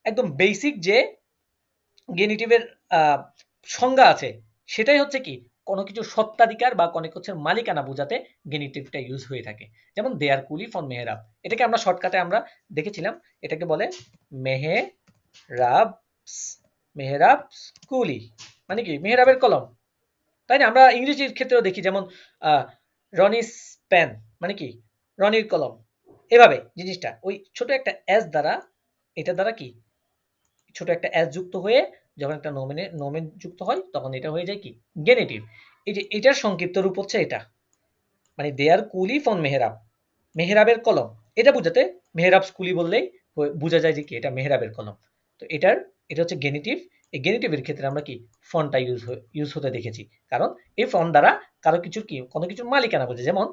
একদম বেসিক যে গেনিটিভের সংজ্ঞা আছে, সেটাই হচ্ছে কি কোনো কিছু সত্ত্বাধিকার বা কোনো কিছুর মালিকানা বোঝাতে গেনিটিভটা ইউজ হয়ে থাকে। যেমন দেয়ার কুলি ফর মেহরাব, এটাকে আমরা শর্টকাটে আমরা দেখেছিলাম, এটাকে বলে মেহরাব, মেহরাব কুলি মানে কি মেহরাবের কলম, তাই না। আমরা ইংরেজির ক্ষেত্রেও দেখি, যেমন রনিস পেন মানে কি রনির কলম। এভাবে জিনিসটা ওই ছোট একটা এস দ্বারা, এটা দ্বারা কি ছোট একটা এস যুক্ত হয়ে যখন একটা নোমেন যুক্ত হয় তখন এটা হয়ে যায় কি গেনেটিভ। এই যে এটার সংক্ষিপ্ত রূপ হচ্ছে এটা, মানে দেয়ার কুলি ফন মেহরাব, মেহরাবের কলম। এটা বুঝাতে মেহরাব স্কুলি বললেই বোঝা যায় যে কি এটা মেহরাবের কলম। তো এটা হচ্ছে গেনিটিভ। এই গেনিটিভের ক্ষেত্রে আমরা কি ফনটা ইউজ হতে দেখেছি, কারণ এই ফন দ্বারা কারো কিছুর কি কোনো কিছুর মালিকানা বোঝে। যেমন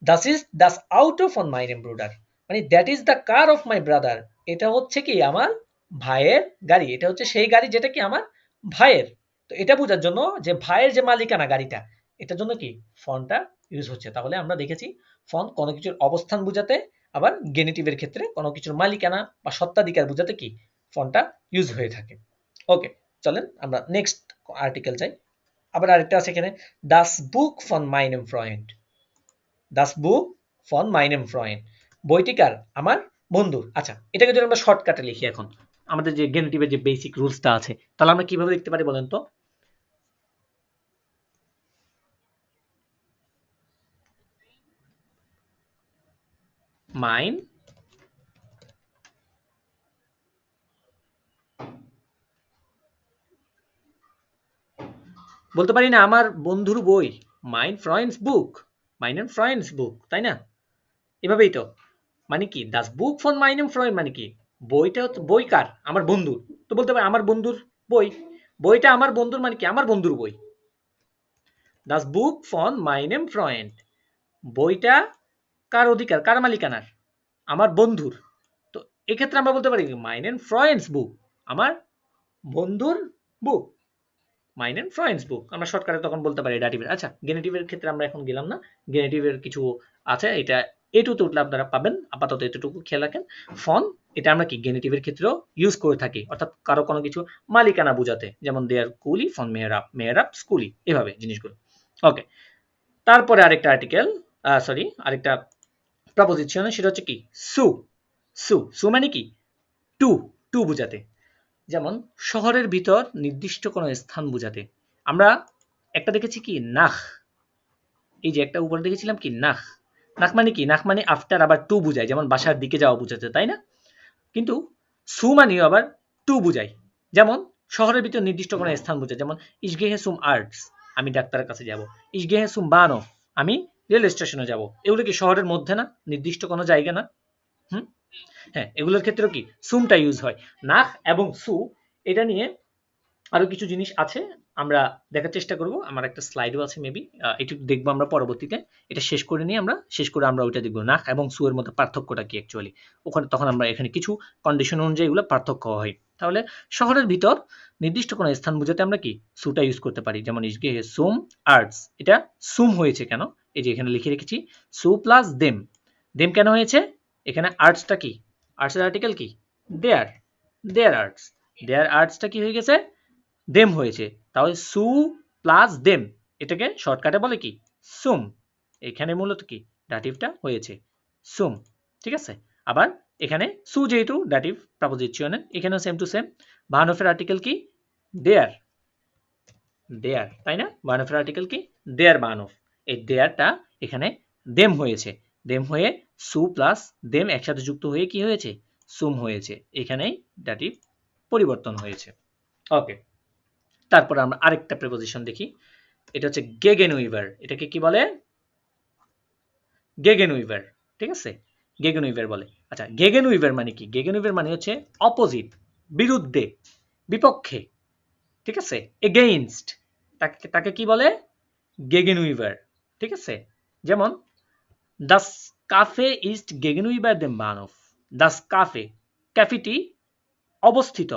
দাস ইজ দাস আউট অফ অন মাইন এমব্রয়ডার, মানে that is the car of my brother, এটা হচ্ছে কি আমার ভাইয়ের গাড়ি, এটা হচ্ছে সেই গাড়ি যেটা কি আমার ভাইয়ের। তো এটা বোঝার জন্য যে ভাইয়ের যে মালিকানা গাড়িটা, এটার জন্য কি ফনটা ইউজ হচ্ছে। তাহলে আমরা দেখেছি ফন কোনো কিছুর অবস্থান বোঝাতে, আবার গেনিটিভের ক্ষেত্রে কোনো কিছুর মালিকানা বা সত্ত্বাধিকার বোঝাতে কি ফনটা ইউজ হয়ে থাকে। ওকে, চলেন আমরা নেক্সট আর্টিকেল যাই। আবার আরেকটা আছে এখানে, দাস বুক ফন মাইনেম ফ্রয়েন্ড। দাস বুক ফন মাইনেম ফ্রয়েন্ড, বইটি কার? আমার বন্ধুর। আচ্ছা, এটাকে যদি আমরা শর্টকাটে লিখি এখন, আমাদের যে গেনিটিভের যে বেসিক রুলসটা আছে, তাহলে আমরা কিভাবে লিখতে পারি বলেন তো? মাইন বলতে পারি না আমার বন্ধুর বই, মাইন ফ্রয়েন্ডস বুক, মাইন এন্ড ফ্রয়েন্ডস বুক, তাই না? এভাবেই তো, মানে কি দাস বুক ফন মাইনেম ফ্রয়েন্ড মানে কি বইটা হচ্ছে বই কার? আমার বন্ধুর। তো বলতে পারি আমার বন্ধুর বই, বইটা আমার বন্ধুর মানে কি আমার বন্ধুর বই। দাস বুক ফন মাইনেম ফ্রয়েন্ড, বইটা কার অধিকার, কার মালিকানার? আমার বন্ধুর। তো এক্ষেত্রে আমরা বলতে পারি মাইনেন ফ্রয়েন্ডস বুক, আমার বন্ধুর বুক, মাইনেন ফ্রয়েন্ডস বুক, আমরা শর্টকাটে তখন বলতে পারি ডাটিভের। আচ্ছা, গেনেটিভের ক্ষেত্রে আমরা এখন গেলাম না, গেনেটিভের কিছু আছে, এটা এটুতে উঠলে আপনারা পাবেন, আপাতত এতটুকু খেয়াল রাখেন। ফন, এটা আমরা কি গেনেটিভের ক্ষেত্রেও ইউজ করে থাকি, অর্থাৎ কারো কোনো কিছু মালিকানা বোঝাতে, যেমন দেয়ার কুলি ফন মেয়ের আপ, মেয়ের আপ স্কুলি, এভাবে জিনিসগুলো। ওকে, তারপরে আরেকটা আর্টিকেল, সরি আরেকটা প্রপোজিশন, সেটা হচ্ছে কি সু। সু, সু মানে কি টু, টু বোঝাতে। যেমন শহরের ভিতর নির্দিষ্ট কোনো স্থান বোঝাতে। আমরা একটা দেখেছি কি নাখ, এই যে একটা উপরে দেখেছিলাম কি নাখ, নাখ মানে কি, নাখ মানে আফটার, আবার টু বুঝায়, যেমন বাসার দিকে যাওয়া বোঝাতে, তাই না? কিন্তু সু মানেও আবার টু বুঝায়। যেমন শহরের ভিতর নির্দিষ্ট কোনো স্থান বোঝায়, যেমন ইসগেহে সুম আর্টস, আমি ডাক্তারের কাছে যাব। ইসগেহে সুম বানফ, আমি রেল স্টেশনে যাব। এগুলো কি শহরের মধ্যে না, নির্দিষ্ট কোনো জায়গা না? হুম, হ্যাঁ, এগুলোর ক্ষেত্রেও কি সুমটা ইউজ হয়। নাখ এবং সু, এটা নিয়ে আরো কিছু জিনিস আছে, আমরা দেখার চেষ্টা করব। আমার একটা স্লাইডও আছে, মেবি একটু দেখবো আমরা পরবর্তীতে। এটা শেষ করে নিয়ে আমরা শেষ করে আমরা ওইটা দেখবো নাক এবং সু এর মধ্যে পার্থক্যটা কি অ্যাকচুয়ালি। ওখানে তখন আমরা এখানে কিছু কন্ডিশন অনুযায়ী এগুলো পার্থক্য হয়। তাহলে শহরের ভিতর নির্দিষ্ট কোনো স্থান বোঝাতে আমরা কি সুটা ইউজ করতে পারি, যেমন ইসগে সুম আর্টস, এটা সুম হয়েছে কেন, এই যে এখানে লিখে রেখেছি সু প্লাস দেম। দেম কেন হয়েছে? এখানে আর্টসটা কি, আর্টসের আর্টিকেল কি দেয়ার, দেয়ার আর্টস, দেয়ার আর্টসটা কি হয়ে গেছে দেম হয়েছে। তাহলে সু প্লাস দেম, এটাকে শর্টকাটে বলে কি সুম। এখানে মূলত কি ডাটিভটা হয়েছে সুম, ঠিক আছে? আবার এখানে সু যেহেতু ডাটিভ প্রপোজিশনের, এখানেও সেম টু সেম। বাহানফের আর্টিকেল কি দেয়ার, দেয়ার, তাই না? বাহানফের আর্টিকেল কি দেয়ার বাহানফ, এই দেয়ারটা এখানে দেম হয়েছে, দেম হয়ে সু প্লাস দেম একসাথে যুক্ত হয়ে কি হয়েছে সুম হয়েছে, এখানেই ডাটিভ পরিবর্তন হয়েছে। ওকে, তারপর আমরা আরেকটা প্রিপোজিশন দেখি, এটা হচ্ছে গেগেনউইভার। এটাকে কি বলে? গেগেনউইভার, ঠিক আছে? গেগেনউইভার বলে। আচ্ছা, গেগেনউইভার মানে কি? গেগেনউইভার মানে হচ্ছে অপোজিট, বিরুদ্ধে, বিপক্ষে, ঠিক আছে? এগেইনস্ট, তাকে তাকে কি বলে? গেগেনউইভার, ঠিক আছে? যেমন দাস কাফে ইস্ট গেগেনউইভার দেম বানফ। দাস কাফে, ক্যাফেটি অবস্থিত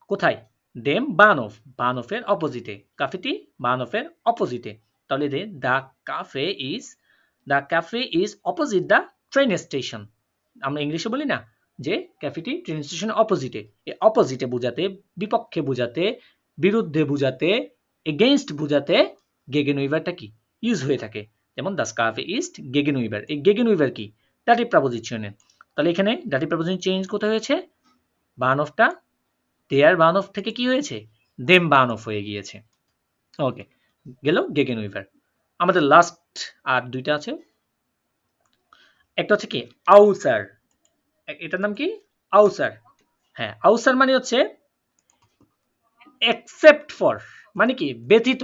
কোথায়? দেম বানফ, বানফের অপোজিটে, কাফেটি বানফের অপোজিটে। তাহলে the cafe is opposite the train station. আমরা ইংলিশে বলি না যে ক্যাফেটি ট্রেন স্টেশনের অপোজিটে, এই অপোজিটে বুঝাতে, বিপক্ষে বুঝাতে, বিরুদ্ধে বুঝাতে, এগেইনস্ট বুঝাতে গেগেনউইভারটা কি ইউজ হয়ে থাকে। যেমন দাস কাফে ইস্ট গেগেনউইভার, এই গেগেনউইভার কি ডাটিভ প্রপোজিশনে। তাহলে এখানে ডাটিভ প্রপোজিশন চেঞ্জ কোথায় হয়েছে? বানফটা দেয়ার বানফ থেকে কি হয়েছে দেম বানফ হয়ে গিয়েছে। ওকে, গেল গেগেনউইভার। আমাদের লাস্ট আর দুইটা আছে, একটা হচ্ছে কি আউসার, এটার নাম কি আউসার। হ্যাঁ, আউসার মানে হচ্ছে এক্সেপ্ট ফর, মানে কি ব্যতীত,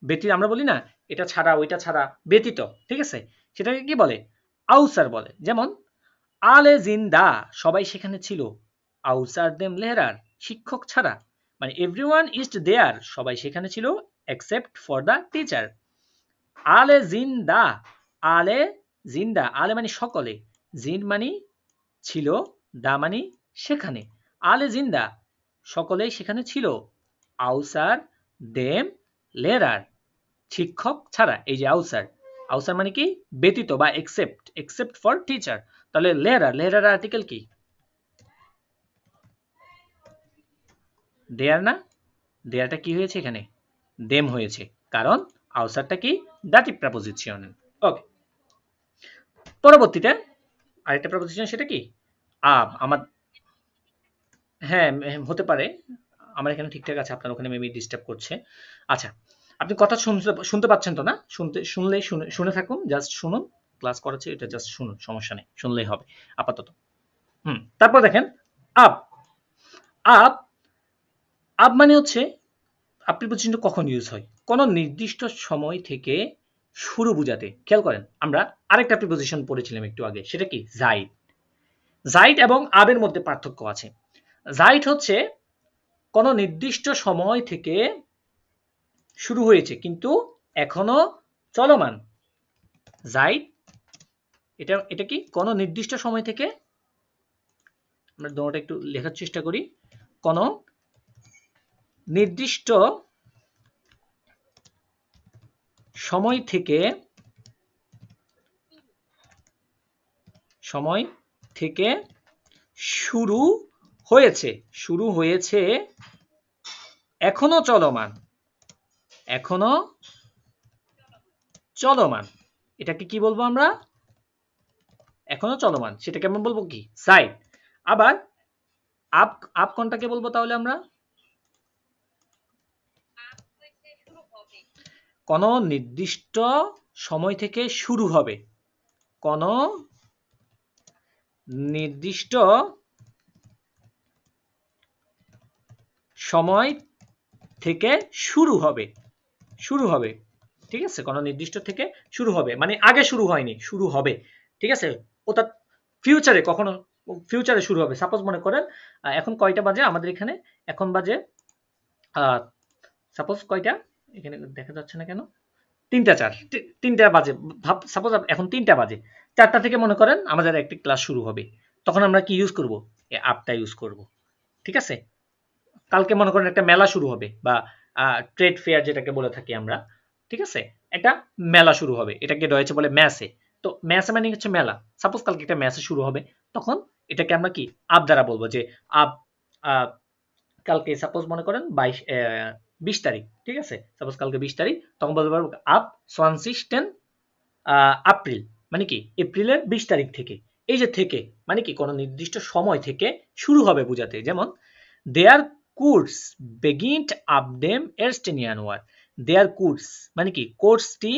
ব্যতীত আমরা বলি না এটা ছাড়া ওইটা ছাড়া ব্যতীত, ঠিক আছে? সেটাকে কি বলে আউসার বলে। যেমন আলে জিন্দা, সবাই সেখানে ছিল, আউসার দেম লেহরার, শিক্ষক ছাড়া, মানে এভরিওয়ান ইজ দেয়ার, সবাই সেখানে ছিল এক্সেপ্ট ফর দ্য টিচার। আলে জিন্দা, আলে জিন্দা, আলে মানে সকলে, জিন মানে ছিল, দা মানে সেখানে, আলে জিন্দা সকলেই সেখানে ছিল, আউসার দেম লেরার শিক্ষক ছাড়া। এই যে আউসার, আউসার মানে কি ব্যতীত বা এক্সেপ্ট, এক্সেপ্ট ফর টিচার। তাহলে লেরার, লেরার আর্টিকেল কি দেয়ার না, দেয়ারটা কি হয়েছে এখানে দেম হয়েছে, কারণ আউসারটা কি দাটিভ প্রেপোজিশন। ওকে, পরবর্তীতে আরেকটা প্রেপোজিশন, সেটা কি আব। আমার হ্যাঁ হতে পারে, আমার এখানে ঠিকঠাক আছে, আপনার ওখানে মেবি ডিস্টার্ব করছে। আচ্ছা, আপনি কথা শুনতে শুনতে পাচ্ছেন তো না? শুনলেই শুনে থাকুন, জাস্ট শুনুন, ক্লাস করাচ্ছে এটা, জাস্ট শুনুন, সমস্যা নেই, শুনলেই হবে আপাতত। তারপর দেখেন আপ। আপ, আপ মানে হচ্ছে আপনি বলছেন কখন ইউজ হয়, কোন নির্দিষ্ট সময় থেকে শুরু বোঝাতে। খেয়াল করেন, আমরা আরেকটা প্রিপোজিশন পড়েছিলাম একটু আগে, সেটা কি জাইড। জাইড এবং আবের মধ্যে পার্থক্য আছে। জাইড হচ্ছে কোন নির্দিষ্ট সময় থেকে শুরু হয়েছে কিন্তু এখনো চলমান। জাইড এটা, এটা কি কোন নির্দিষ্ট সময় থেকে, আমরা দোনোটা একটু লেখার চেষ্টা করি, কোন নির্দিষ্ট সময় থেকে, সময় থেকে শুরু হয়েছে, শুরু হয়েছে, এখনো চলমান, এখনো চলমান, এটাকে কি বলবো আমরা, এখনো চলমান, সেটাকে আমরা বলবো কি সাইড। আবার আপ, আপ কোনটাকে বলবো তাহলে আমরা, কোন নির্দিষ্ট সময় থেকে শুরু হবে, কোন নির্দিষ্ট সময় থেকে শুরু হবে, শুরু হবে, ঠিক আছে, কোন নির্দিষ্ট থেকে শুরু হবে মানে আগে শুরু হয়নি, শুরু হবে, ঠিক আছে, ওটা ফিউচারে, কখনো ফিউচারে শুরু হবে। সাপোজ মনে করেন এখন কয়টা বাজে আমাদের এখানে, এখন বাজে সাপোজ কয়টা, এখানে দেখা যাচ্ছে না কেন, 3টা 4, 3টা বাজে, ভাব সাপোজ এখন 3টা বাজে, 4টা থেকে মনে করেন আমাদের একটি ক্লাস শুরু হবে, তখন আমরা কি ইউজ করব, এই আপটা ইউজ করব, ঠিক আছে। কালকে মনে করেন একটা মেলা শুরু হবে বা ট্রেড ফেয়ার যেটাকে বলে থাকি আমরা, ঠিক আছে, একটা মেলা শুরু হবে, এটাকে রয়েছে বলে ম্যাসে। তো ম্যাসে মানে হচ্ছে মেলা, সাপোজ কালকে একটা ম্যাসে শুরু হবে, তখন এটাকে আমরা কি আপ দ্বারা বলবো, যে আপ কালকে সাপোজ মনে করেন 20 তারিখ, ঠিক আছে, সাপোজ কালকে 20 তারিখ, তখন বলতে পারবো আপ 20 এপ্রিল, মানে কি এপ্রিলের 20 তারিখ থেকে। এই যে থেকে মানে কি কোন নির্দিষ্ট সময় থেকে শুরু হবে বোঝাতে। যেমন দেয়ার কোর্স বেগিন্ট আপ দেম 1. জানুয়ারি, দেয়ার কোর্স মানে কি কোর্সটি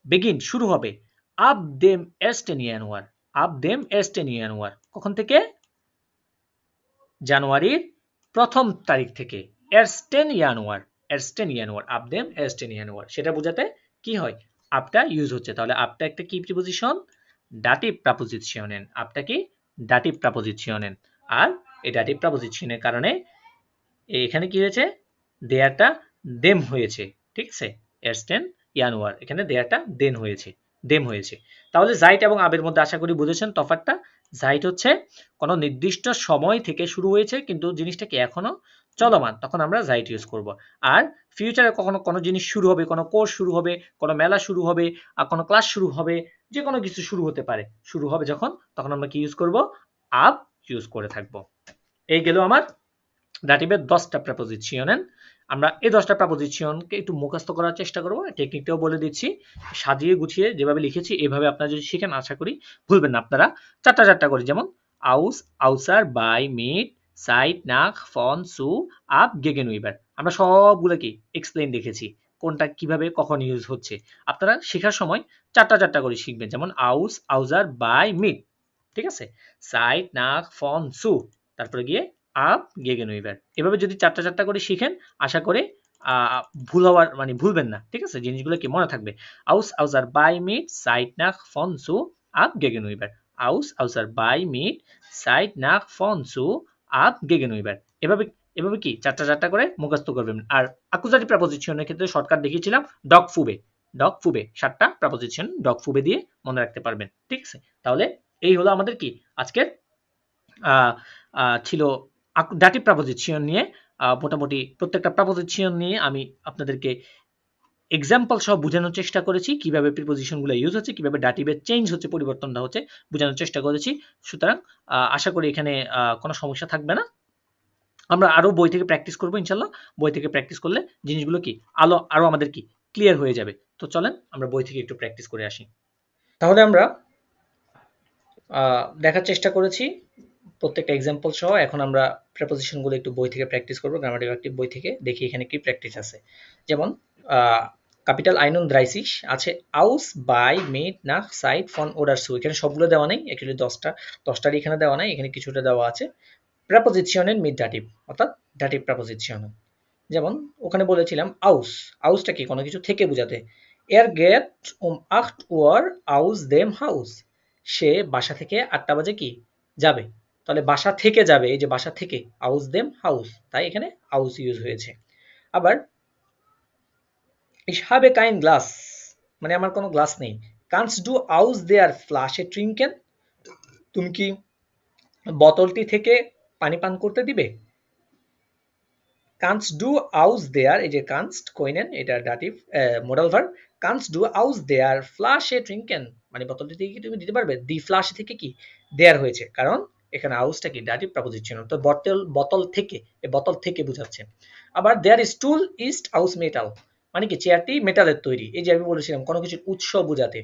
বেগিন শুরু হবে, আপ দেম 1. জানুয়ারি, আপ দেম 1. জানুয়ারি কখন থেকে, জানুয়ারির 1 তারিখ থেকে, 1. জানুয়ারি, 1. জানুয়ারি, আপ দেম 1. জানুয়ারি, সেটা বোঝাতে কি হয় আপটা ইউজ হচ্ছে। তাহলে আপটা একটা কি প্রিপোজিশন, ডাটিভ প্রিপোজিশন। আপটা কি ডাটিভ প্রিপোজিশন। আর এই ডাটিভ প্রিপোজিশনের কারণে এখানে কি হয়েছে, দেয়ারটা দেম হয়েছে, ঠিক আছে, 1. জানুয়ারি, এখানে দেয়ারটা দেন হয়েছে, দেম হয়েছে। তাহলে জাইট এবং আবের মধ্যে আশা করি বুঝেছেন তফাৎটা। জাইট হচ্ছে কোনো নির্দিষ্ট সময় থেকে শুরু হয়েছে কিন্তু জিনিসটা কি এখনো চলমান, তখন আমরা জাইট ইউজ করব। আর ফিউচারে কখনো কোনো জিনিস শুরু হবে, কোনো কোর্স শুরু হবে, কোনো মেলা শুরু হবে, আর কোনো ক্লাস শুরু হবে, যে কোনো কিছু শুরু হতে পারে, শুরু হবে যখন, তখন আমরা কি ইউজ করব, আব ইউজ করে থাকবো। এই গেল আমার দাটিভের 10টা প্রেপোজিশন। আমরা এই 10টা প্রেপোজিশনকে একটু মুখস্থ করার চেষ্টা করব, টেকনিকটাও বলে দিচ্ছি, সাজিয়ে গুছিয়ে যেভাবে লিখেছি এভাবে আপনারা যদি শিখেন আশা করি ভুলবেন না আপনারা। চারটা করে, যেমন আউস, আউসার, বাই, মিট, সাইট, নাক, ফন, সু, আপ, গেগেনউইবার। আমরা সবগুলো কি এক্সপ্লেইন দেখেছি কোনটা কিভাবে কখন ইউজ হচ্ছে। আপনারা শেখার সময় চারটা করে শিখবেন, যেমন আউস, আউজার, বাই, মিট, ঠিক আছে, সাইট, নাক, ফন, সু, তারপরে গিয়ে আপ, গেগেনউইবার। এভাবে যদি চারটা করে শিখেন আশা করে ভুল হওয়ার মানে ভুলবেন না, ঠিক আছে, জিনিসগুলো কি মনে থাকবে। আউস, আউজার, বাই, মিট, সাইট, নাক, ফন, সু, আপ, গেগেনউইবার। আউস, আউজার, বাই, মিট, সাইট, নাক, ফন, সু, আপ, গেগেনউইবার। এভাবে এভাবে কি চারটা করে মুখস্থ করবেন। আর আকুজাটিভ প্রেপোজিশনের ক্ষেত্রে শর্টকাট দেখিয়েছিলাম ডগ ফুবে, ডগ ফুবে 7টা প্রেপোজিশন ডগ ফুবে দিয়ে মনে রাখতে পারবেন, ঠিক আছে। তাহলে এই হলো আমাদের কি আজকের ছিল ডাটিভ প্রাপোজিশন নিয়ে। মোটামুটি প্রত্যেকটা প্রাপোজিশন নিয়ে আমি আপনাদেরকে এক্সাম্পল সহ বোঝানোর চেষ্টা করেছি কিভাবে প্রিপোজিশনগুলো ইউজ হচ্ছে, কিভাবে ডাটিভের চেঞ্জ হচ্ছে, পরিবর্তনটা হচ্ছে, বোঝানোর চেষ্টা করেছি। সুতরাং আশা করি এখানে কোনো সমস্যা থাকবে না। আমরা আরো বই থেকে প্র্যাকটিস করবো ইনশাল্লাহ। বই থেকে প্র্যাকটিস করলে জিনিসগুলো কি আরো আমাদের কি ক্লিয়ার হয়ে যাবে। তো চলেন আমরা বই থেকে একটু প্র্যাকটিস করে আসি। তাহলে আমরা দেখার চেষ্টা করেছি প্রত্যেকটা এক্সাম্পল সহ। এখন আমরা প্রেপোজিশনগুলো একটু বই থেকে প্র্যাকটিস করবো, গ্রামাটিক্যাল অ্যাক্টিভ বই থেকে। দেখি এখানে কি প্র্যাকটিস আছে। যেমন ক্যাপিটাল আইনুন দ্রাইসিস আছে আউস বাই মিট নাক সাইড ফন ওডার সু। এখানে সবগুলো দেওয়া নেই, অ্যাকচুয়ালি 10টার এখানে দেওয়া নাই, এখানে কিছুটা দেওয়া আছে। প্রেপোজিশনের মিট ডাটিভ, অর্থাৎ ডাটিভ প্রেপোজিশন। যেমন ওখানে বলেছিলাম আউস, আউসটা কি কোনো কিছু থেকে বোঝাতে। এর গেট 8 Uhr aus dem Haus, সে বাসা থেকে 8টা বাজে কি যাবে। তাহলে বাসা থেকে যাবে, এই যে বাসা থেকে, aus dem Haus, তাই এখানে aus ইউজ হয়েছে। আবার ich habe kein Glas, মানে আমার কোনো গ্লাস নেই। kannst du aus der Flasche trinken, তুমি কি বোতলটি থেকে পানি পান করতে দিবে। kannst du aus der, এই যে kannst কইনেন, এটা dative modal verb. kannst du aus der Flasche trinken, মানে বোতলটি থেকে কি তুমি দিতে পারবে। দি ফ্লাশ থেকে কি দেয়ার হয়েছে, কারণ এখানে আউসটা কি ডাটিভ প্রেপোজিশন, তো বোতল থেকে, এই বোতল থেকে বোঝাচ্ছে। আবার দেয়ার স্টুল ইস্ট আউস মেটাল, মানে কি চেয়ারটি মেটালের তৈরি। এই যে আমি বলেছিলাম কোনো কিছুর উৎস বোঝাতে,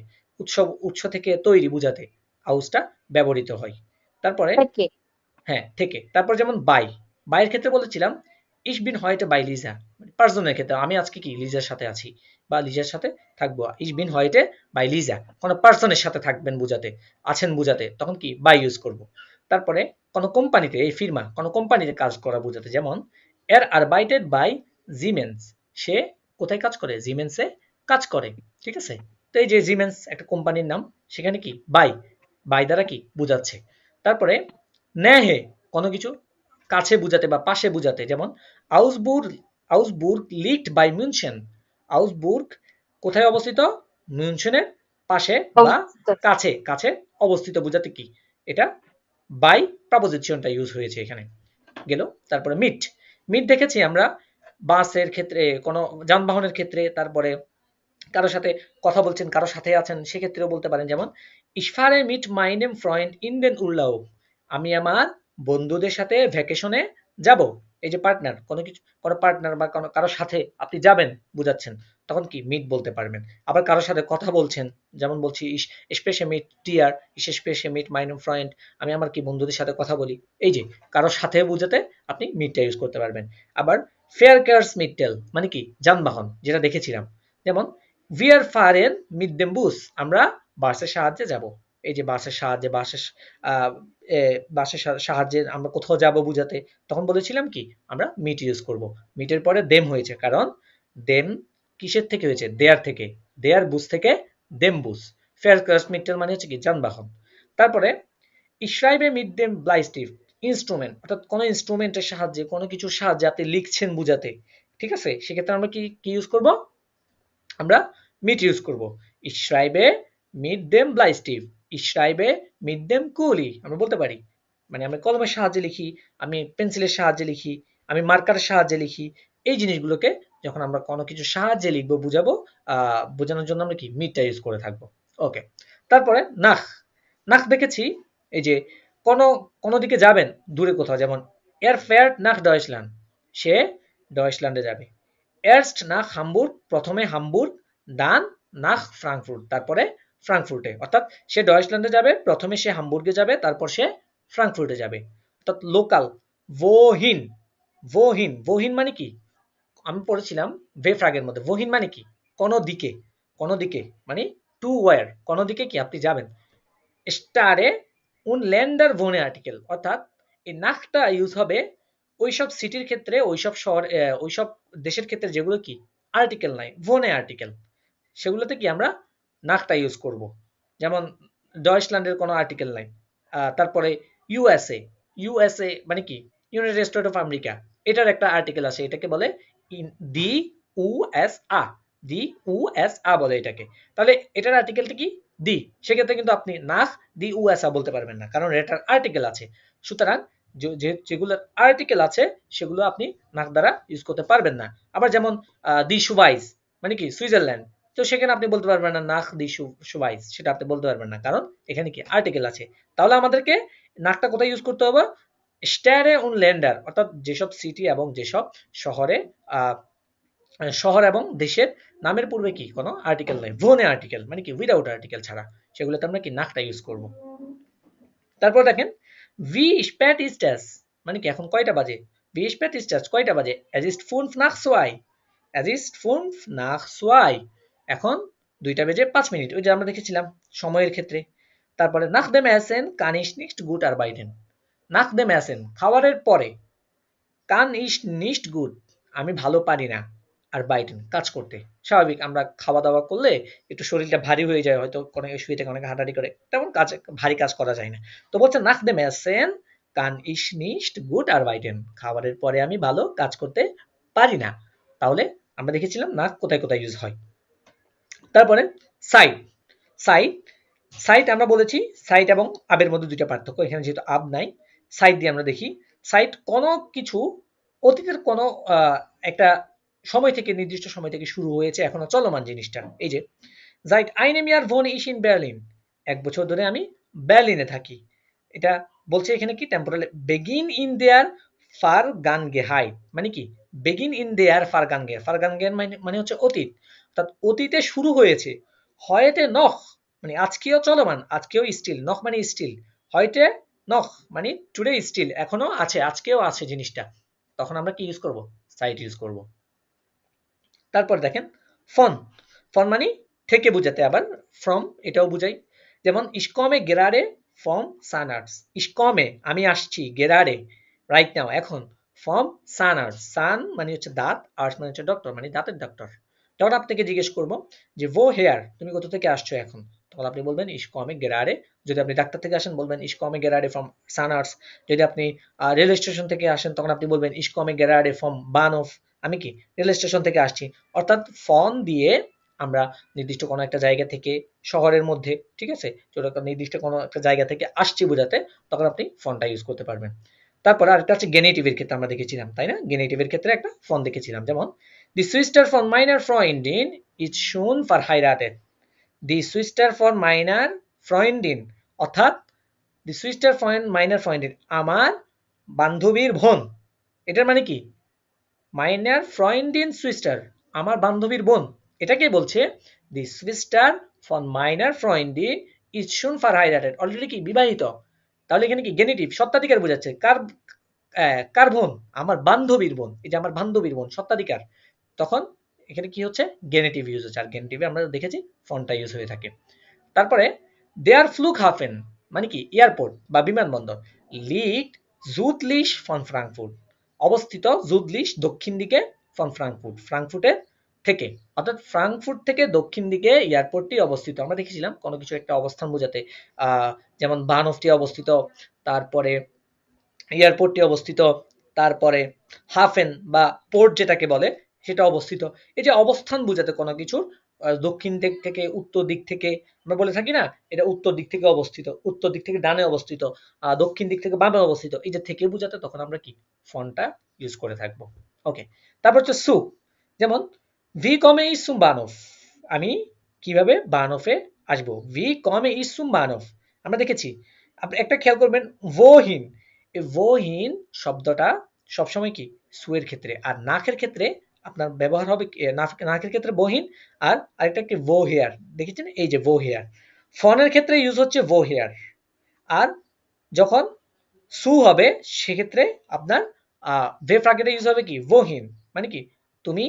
উৎস থেকে তৈরি বোঝাতে আউসটা ব্যবহৃত হয়। তারপরে থেকে। হ্যাঁ থেকে। তারপর যেমন বাই, বাইয়ের ক্ষেত্রে বলেছিলাম ইস বিন হয়টে বাই লিজা, পার্সনের ক্ষেত্রে আমি আজকে কি লিজার সাথে আছি বা লিজার সাথে থাকবো। ইস বিন হয়টে বাই লিজা, কোনো পার্সনের সাথে থাকবেন বুঝাতে, আছেন বুঝাতে, তখন কি বাই ইউজ করব। তারপরে কোনো কোম্পানিতে, এই ফিরমা কোনো কোম্পানিতে কাজ করা বুঝাতে, যেমন এর আরবাইটেড বাই জিমেন্স, সে কোথায় কাজ করে, জিমেন্সে কাজ করে। ঠিক আছে, তো এই যে জিমেন্স একটা কোম্পানির নাম, সেখানে কি বাই, বাই দ্বারা কি বুঝাচ্ছে। তারপরে নেহে কোনো কিছু কাছে বুঝাতে বা পাশে বুঝাতে, যেমন আউসবুর্গ, আউসবুর্গ লিগড বাই মিউনশেন, আউসবুর্গ কোথায় অবস্থিত, মিউনশেনের পাশে বা কাছে, কাছে অবস্থিত বুঝাতে কি এটা বাই প্রাপোজিশনটা ইউজ হয়েছে এখানে গেল। তারপরে মিট, মিট দেখেছি আমরা বাসের ক্ষেত্রে, কোনো যানবাহনের ক্ষেত্রে। তারপরে কারো সাথে কথা বলছেন, কারো সাথে আছেন, সেক্ষেত্রেও বলতে পারেন। যেমন ইশফারে মিট মাইনেম ফ্রয়েন্ড ইন দেন উল্লাও, আমি আমার বন্ধুদের সাথে ভ্যাকেশনে যাব। এই যে পার্টনার, কোনো কিছু কোনো পার্টনার বা কোনো কারোর সাথে আপনি যাবেন বুঝাচ্ছেন, তখন কি মিট বলতে পারবেন। আবার কারোর সাথে কথা বলছেন, যেমন বলছি স্পেশে মিট টিয়ার, স্পেশে মিট মাইনেম ফ্রয়েন্ড, আমি আমার কি বন্ধুদের সাথে কথা বলি। এই যে কারোর সাথে বুঝাতে আপনি মিটটা ইউজ করতে পারবেন। আবার ফেয়ার কার্স মিটটেল, মানে কি যানবাহন, যেটা দেখেছিলাম। যেমন উই আর ফারেন মিট দেম বুস, আমরা বাসের সাহায্যে যাব। এই যে বাসের সাহায্যে, বাসের সাহায্যে আমরা কোথাও যাব বুঝাতে, তখন বলেছিলাম কি আমরা মিট ইউজ করব। মিটের পরে দেম হয়েছে, কারণ দেম কিসের থেকে হয়েছে, দেয়ার থেকে, দেয়ার বুস থেকে দেম বুস। ফেয়ার ক্লাস মিটটেল মানে হচ্ছে কি যানবাহন। তারপরে ইশরাইবে মিট দেম ব্লাইস্টিভ, ইনস্ট্রুমেন্ট, অর্থাৎ কোনো ইনস্ট্রুমেন্টের সাহায্যে, কোনো কিছুর সাহায্যে আপনি লিখছেন বুঝাতে। ঠিক আছে, সেক্ষেত্রে আমরা কি ইউজ করব, আমরা মিট ইউজ করব। ইশরাইবে মিট দেম ব্লাইস্টিভ, ইশরাইবে মিট দেম কুলি, আমরা বলতে পারি। মানে আমি কলমের সাহায্যে লিখি, আমি পেন্সিলের সাহায্যে লিখি, আমি মার্কারের সাহায্যে লিখি। এই জিনিসগুলোকে যখন আমরা কোনো কিছু সাহায্যে লিখবো, বুঝাবো, বোঝানোর জন্য আমরা কি মিটটা ইউজ করে থাকবো। ওকে। তারপরে নাখ, নাখ দেখেছি এই যে কোনো কোনো দিকে যাবেন দূরে কোথাও, যেমন এর ফেয়ার্ট নাখ ডয়েচল্যান্ড, সে ডয়েচল্যান্ডে যাবে। এর্স্ট নাখ হামবুর্গ, প্রথমে হামবুর্গ, দান নাখ ফ্রাঙ্কফুর্ট, তারপরে ফ্রাঙ্কফুর্টে। অর্থাৎ সে ডয়েচল্যান্ডে যাবে, প্রথমে সে হামবুর্গে যাবে, তারপর সে ফ্রাঙ্কফুর্টে যাবে। অর্থাৎ লোকাল। ভোহিন, ভোহিন, ভোহিন মানে কি, আমি পড়েছিলাম ভেফ্রাগের মধ্যে। ভোহিন মানে কি কোনো দিকে, কোনো দিকে মানে টু ওয়ার, কোনো দিকে কি আপনি যাবেন। স্টারে উন ল্যান্ডার ভোনে আর্টিকেল, অর্থাৎ এই নাকটা ইউজ হবে ওইসব সিটির ক্ষেত্রে, ওইসব শহর, ওইসব দেশের ক্ষেত্রে যেগুলো কি আর্টিকেল নাই, ভোনে আর্টিকেল, সেগুলোতে কি আমরা নাকটা ইউজ করব। যেমন ডয়েচল্যান্ডের কোনো আর্টিকেল নাই। তারপরে ইউএসএ, ইউএসএ মানে কি ইউনাইটেড স্টেট অফ আমেরিকা, এটার একটা আর্টিকেল আছে, এটাকে বলে দি ইউএসআ, দি ইউএসআ বলে এটাকে। তাহলে এটার আর্টিকেলটা কি দি, সেক্ষেত্রে কিন্তু আপনি নাখ দি উএসা বলতে পারবেন না, কারণ এটার আর্টিকেল আছে। সুতরাং যেগুলোর আর্টিকেল আছে সেগুলো আপনি নাক দ্বারা ইউজ করতে পারবেন না। আবার যেমন দি সুভাইস মানে কি সুইজারল্যান্ড, তো সেখানে আপনি বলতে পারবেন না নাক দি সুভাইস, সেটা আপনি বলতে পারবেন না, কারণ এখানে কি আর্টিকেল আছে। তাহলে আমাদেরকে নাকটা কোথায় ইউজ করতে হবে? স্ট্যারে উন ল্যান্ডার, অর্থাৎ যেসব সিটি এবং যেসব শহরে শহর এবং দেশের নামের পূর্বে কি কোনো আর্টিকেল নাই, ভোনে আর্টিকেল মানে কি উইদাউট আর্টিকেল ছাড়া, সেগুলোতে আমরা কি নাকটা ইউজ করব। তারপর দেখেন ভি স্প্যাট ইস্টাস মানে কি এখন কয়টা বাজে, ভি স্প্যাট ইস্টাস কয়টা বাজে, এজ ইস্ট 5 nach 2, এজ ইস্ট 5 nach 2, এখন 2টা বেজে 5 মিনিট, ওই যে আমরা দেখেছিলাম সময়ের ক্ষেত্রে। তারপরে nach dem Essen kann ich nicht gut arbeiten, nach dem Essen খাবারের পরে, কান ইস নিস্ট গুড আমি ভালো পারি না, আর বাইটেন কাজ করতে। স্বাভাবিক আমরা খাওয়া দাওয়া করলে একটু শরীরটা ভারী হয়ে যায়, হয়তো অনেক শুয়ে থেকে অনেক হাঁটাহাঁটি করে, তেমন কাজ ভারী কাজ করা যায় না। তো বলছে নাক দে মেসেন কান ইস নিস্ট গুড আর বাইটেন, খাবারের পরে আমি ভালো কাজ করতে পারি না। তাহলে আমরা দেখেছিলাম নাক কোথায় কোথায় ইউজ হয়। তারপরে সাইট, সাইট সাইট আমরা বলেছি সাইট এবং আবের মধ্যে দুইটা পার্থক্য, এখানে যেহেতু আব নাই সাইট দিয়ে আমরা দেখি। সাইট কোনো কিছু অতীতের কোনো একটা সময় থেকে, নির্দিষ্ট সময় থেকে শুরু হয়েছে, এখনো চলমান জিনিসটা। এই যে seit einem Jahr wohne ich in Berlin, 1 বছর ধরে আমি বার্লিনে থাকি। এটা বলছে এখানে কি temporal begin in their Vergangenheit মানে কি begin in their Vergangenheit, Vergangenheit মানে হচ্ছে অতীত, অর্থাৎ অতীতে শুরু হয়েছে। heute noch মানে আজকেও চলমান, আজকেও স্টিল, নখ মানে স্টিল, heute noch মানে টুডে স্টিল, এখনো আছে, আজকেও আছে জিনিসটা, তখন আমরা কি ইউজ করব, সাইট ইউজ করব। তারপর দেখেন ফন, ফন মানে থেকে বোঝাতে, আবার ফ্রম এটাও বুঝাই। যেমন ইসকমে গেরারে ফ্রম সানার্স, ইসকমে আমি আসছি, গেরারে রাইট নাও এখন, ফ্রম সানার্স, সান মানে হচ্ছে দাঁত, আর্স মানে হচ্ছে ডক্টর মানে দাঁতের ডক্টর। তখন আপনাকে জিজ্ঞেস করব যে ভো হেয়ার তুমি কোথা থেকে আসছো এখন, তখন আপনি বলবেন ইসকমে গেরারে, যদি আপনি ডাক্তার থেকে আসেন বলবেন ইসকমে গেরারে ফ্রম সানার্স, যদি আপনি রেল স্টেশন থেকে আসেন তখন আপনি বলবেন ইসকমে গেরারে ফ্রম বানফ, আমি কি রেল স্টেশন থেকে আসছি। অর্থাৎ ফন দিয়ে আমরা নির্দিষ্ট কোনো একটা জায়গা থেকে, শহরের মধ্যে, ঠিক আছে, নির্দিষ্ট কোনো একটা জায়গা থেকে আসছি বোঝাতে, তখন আপনি ফনটা ইউজ করতে পারবেন। তারপর আরেকটা হচ্ছে গেনেটিভের ক্ষেত্রে আমরা দেখেছিলাম, তাই না, গেনেটিভের ক্ষেত্রে একটা ফন দেখেছিলাম, যেমন দি সুইস্টার ফর মাইনার ফ্রয়েন্ডিন ইজ শুন ফর হাইরাটেড, দি সুইস্টার ফর মাইনার ফ্রয়েন্ডিন, অর্থাৎ দি সুইস্টার ফর মাইনার ফ্রয়েন্ডিন আমার বান্ধবীর বোন, এটার মানে কি মাইনার ফ্রয়েন্ডিন সুইস্টার আমার বান্ধবীর বোন, এটাকে বলছে দি সুইস্টার ফর মাইনার ফ্রয়েন্ডিন ইজ শুন ফার হাইরাটেড, অলরেডি কি বিবাহিত, তাহলে এখানে কি গেনেটিভ সত্তাধিকার বোঝাচ্ছে, কার কার বোন, আমার বান্ধবীর বোন, এই যে আমার বান্ধবীর বোন সত্তাধিকার, তখন এখানে কি হচ্ছে গেনেটিভ ইউজ হচ্ছে, আর গেনেটিভে আমরা দেখেছি ফোনটা ইউজ হয়ে থাকে। তারপরে দেয়ার ফ্লুক হাফেন মানে কি এয়ারপোর্ট বা বিমানবন্দর, লিড জুতলিশ ফন ফ্রাঙ্কফুর্ট অবস্থিত, জুদলিশ দক্ষিণ দিকে, ফন ফ্রাঙ্কফুর্ট ফ্রাঙ্কফুর্টের থেকে, অর্থাৎ ফ্রাঙ্কফুর্ট থেকে দক্ষিণ দিকে এয়ারপোর্টটি অবস্থিত। আমরা দেখেছিলাম কোনো কিছু একটা অবস্থান বোঝাতে, যেমন বানফটি অবস্থিত, তারপরে এয়ারপোর্টটি অবস্থিত, তারপরে হাফেন বা পোর্ট যেটাকে বলে সেটা অবস্থিত। এই যে অবস্থান বোঝাতে কোনো কিছুর দক্ষিণ দিক থেকে, উত্তর দিক থেকে, আমরা বলে থাকি না এটা উত্তর দিক থেকে অবস্থিত, উত্তর দিক থেকে ডানে অবস্থিত, দক্ষিণ দিক থেকে বামে অবস্থিত, এই যে থেকে বোঝাতে তখন আমরা কি ফন্টটা ইউজ করে থাকবো। ওকে, তারপর হচ্ছে সু, যেমন ভি কমে ইসুম বানফ আমি কিভাবে বানফে আসবো, ভি কমে ইসুম বানফ আমরা দেখেছি। আপনি একটা খেয়াল করবেন ভোহীন, এই ভোহীন শব্দটা সবসময় কি সুয়ের ক্ষেত্রে, আর নাকের ক্ষেত্রে আপনার ব্যবহার হবে নাকের ক্ষেত্রে বহিন, আর আরেকটা কি ভো হেয়ার, দেখেছেন এই যে ভো হেয়ার, ফনের ক্ষেত্রে ইউজ হচ্ছে ভো হেয়ার, আর যখন সু হবে সেক্ষেত্রে আপনার ভে ফ্রাকেটে ইউজ হবে কি ভোহীন, মানে কি তুমি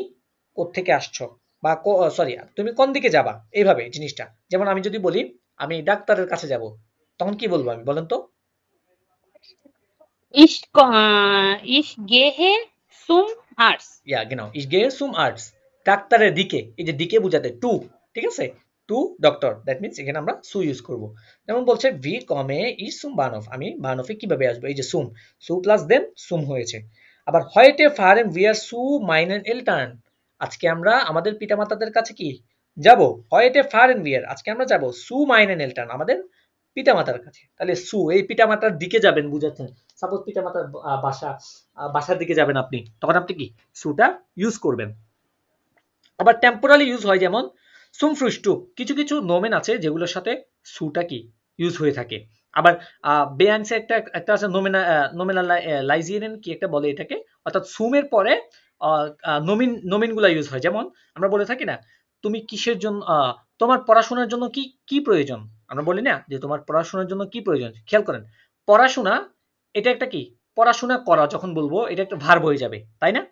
কোত্থেকে আসছো, বা সরি তুমি কোন দিকে যাবা, এইভাবে জিনিসটা। যেমন আমি যদি বলি আমি ডাক্তারের কাছে যাব, তখন কি বলবো আমি বলেন তো? Ich gehe zum Arzt. ইয়া genau ich gehe zum Arzt, ডাক্তারের দিকে, এই যে দিকে বোঝাতে টু, ঠিক আছে, টু ডক্টর, দ্যাট মিন্স এখানে আমরা সু ইউজ করব। যেমন বলছে ভি কমে ই সুম বানফ আমি বানফে কিভাবে আসবো, এই যে সুম, সু প্লাস দেন সুম হয়েছে। আবার হয়টে ফারেন উই আর সু মাইনেন এলটার্ন আজকে আমরা আমাদের পিতামাতাদের কাছে কি যাব heute fahren wir, আজকে আমরা যাব zu meinen Eltern, আমাদের পিতামাতার কাছে। তাহলে সু এই পিতামাতার দিকে যাবেন বুঝাচ্ছেন। সাপোজ পিতামাতার বাসার দিকে যাবেন আপনি, তখন আপনি কি সুটা ইউজ করবেন। আবার টেম্পোরালি ইউজ হয়, যেমন সুম ফ্রুস্টু, কিছু কিছু নোমেন আছে যেগুলোর সাথে সুটা কি ইউজ হয়ে থাকে। আবার বেয়াংসে একটা একটা আছে নোমিনাল লাইজিয়েন কি একটা বলে এটাকে, অর্থাৎ সুমের পরে নমিন গুলা ইউজ হয়। যেমন আমরা বলে থাকি না, তুমি কিসের জন্য তোমার পড়াশোনার জন্য কি কি প্রয়োজন, আমরা বলি না যে তোমার পড়াশোনার জন্য কি প্রয়োজন। খেয়াল করেন, পড়াশোনা এটা একটা কি, পড়াশোনা করা যখন বলবো এটা একটা ভার্ব হয়ে যাবে, তাই না?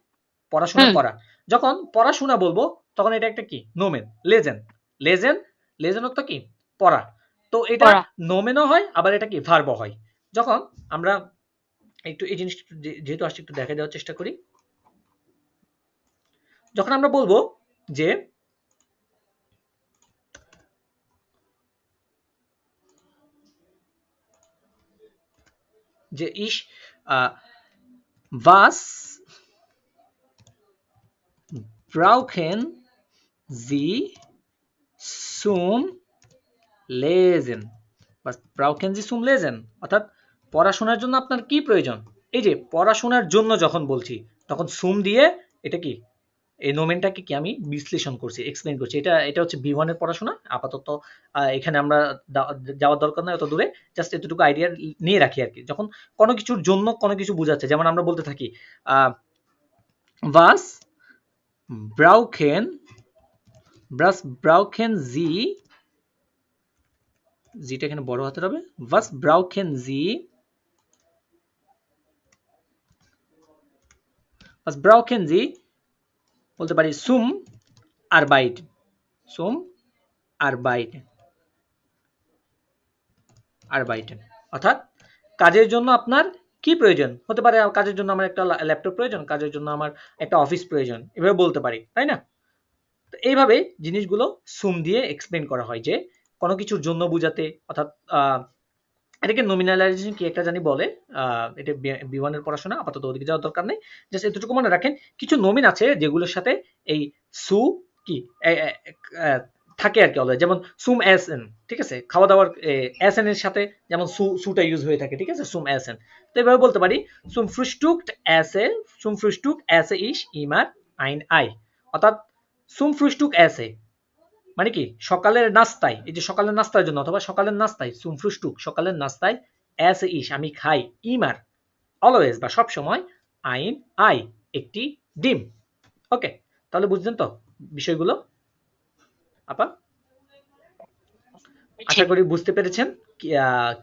পড়াশোনা হুম। করা। যখন পড়াশোনা বলবো তখন এটা একটা কি, নোমেন। লেজেন, লেজেন, লেজেন অর্থ কি, পড়া। তো এটা পড়া। নোমেনও হয়, আবার এটা কি ভার্বও হয়। যখন আমরা একটু এই জিনিসটা যেহেতু আসছে একটু দেখা দেওয়ার চেষ্টা করি। যখন আমরা বলবো যে যে ich was brauchen Sie zum Lesen, was brauchen Sie zum Lesen, অর্থাৎ পড়াশোনার জন্য আপনার কি প্রয়োজন। এই যে পড়াশোনার জন্য যখন বলছি তখন সুম দিয়ে এটা কি, এই নোমেনটাকে কি আমি বিশ্লেষণ করছি, এক্সপ্লেন করছি। এটা এটা হচ্ছে বি1 এর পড়াশোনা। আপাতত এখানে আমরা যাওয়ার দরকার নাই অত দূরে, জাস্ট এতটুকু আইডিয়া নিয়ে রাখি আর কি। যখন কোনো কিছুর জন্য কোনো কিছু বোঝাচ্ছে, যেমন আমরা বলতে থাকি was brauchen Sie, জিটা এখানে বড় হাতের হবে, was brauchen Sie, was brauchen Sie বলতে পারি zum Arbeit, zum Arbeit, Arbeiten, অর্থাৎ কাজের জন্য আপনার কি প্রয়োজন হতে পারে। কাজের জন্য আমার একটা ল্যাপটপ প্রয়োজন, কাজের জন্য আমার একটা অফিস প্রয়োজন, এভাবে বলতে পারি, তাই না? তো এইভাবে জিনিসগুলো সুম দিয়ে এক্সপ্লেন করা হয়, যে কোনো কিছুর জন্য বুঝাতে। অর্থাৎ এটাকে নমিনালাইজেশন কি একটা জানি বলে। এটা বি1 এর পড়াশোনা, আপাতত ওদিকে যাওয়ার দরকার নেই। জাস্ট এতটুকু মনে রাখেন, কিছু নমিন আছে যেগুলোর সাথে এই সু কি থাকে আর কি অলওয়েজ। যেমন সুম এস এন, ঠিক আছে, খাওয়া দাওয়ার এস এন এর সাথে যেমন সুটা ইউজ হয়ে থাকে, ঠিক আছে, সুম এস এন। তো এভাবে বলতে পারি সুম ফ্রুস্টুকট এসে, সুম ফ্রুস্টুক এসে ইস ইমার আইন আই, অর্থাৎ সুম ফ্রুস্টুক এসে মানে কি সকালের নাস্তায়, এই যে সকালের নাস্তার জন্য, অথবা সকালের নাস্তায় সুম ফ্রুস্টুক, সকালের নাস্তায় এসে ইস আমি খাই, ইমার অলওয়েজ বা সব সময়, আইন আই একটি ডিম। ওকে, তাহলে বুঝলেন তো বিষয়গুলো আপা? আশা করি বুঝতে পেরেছেন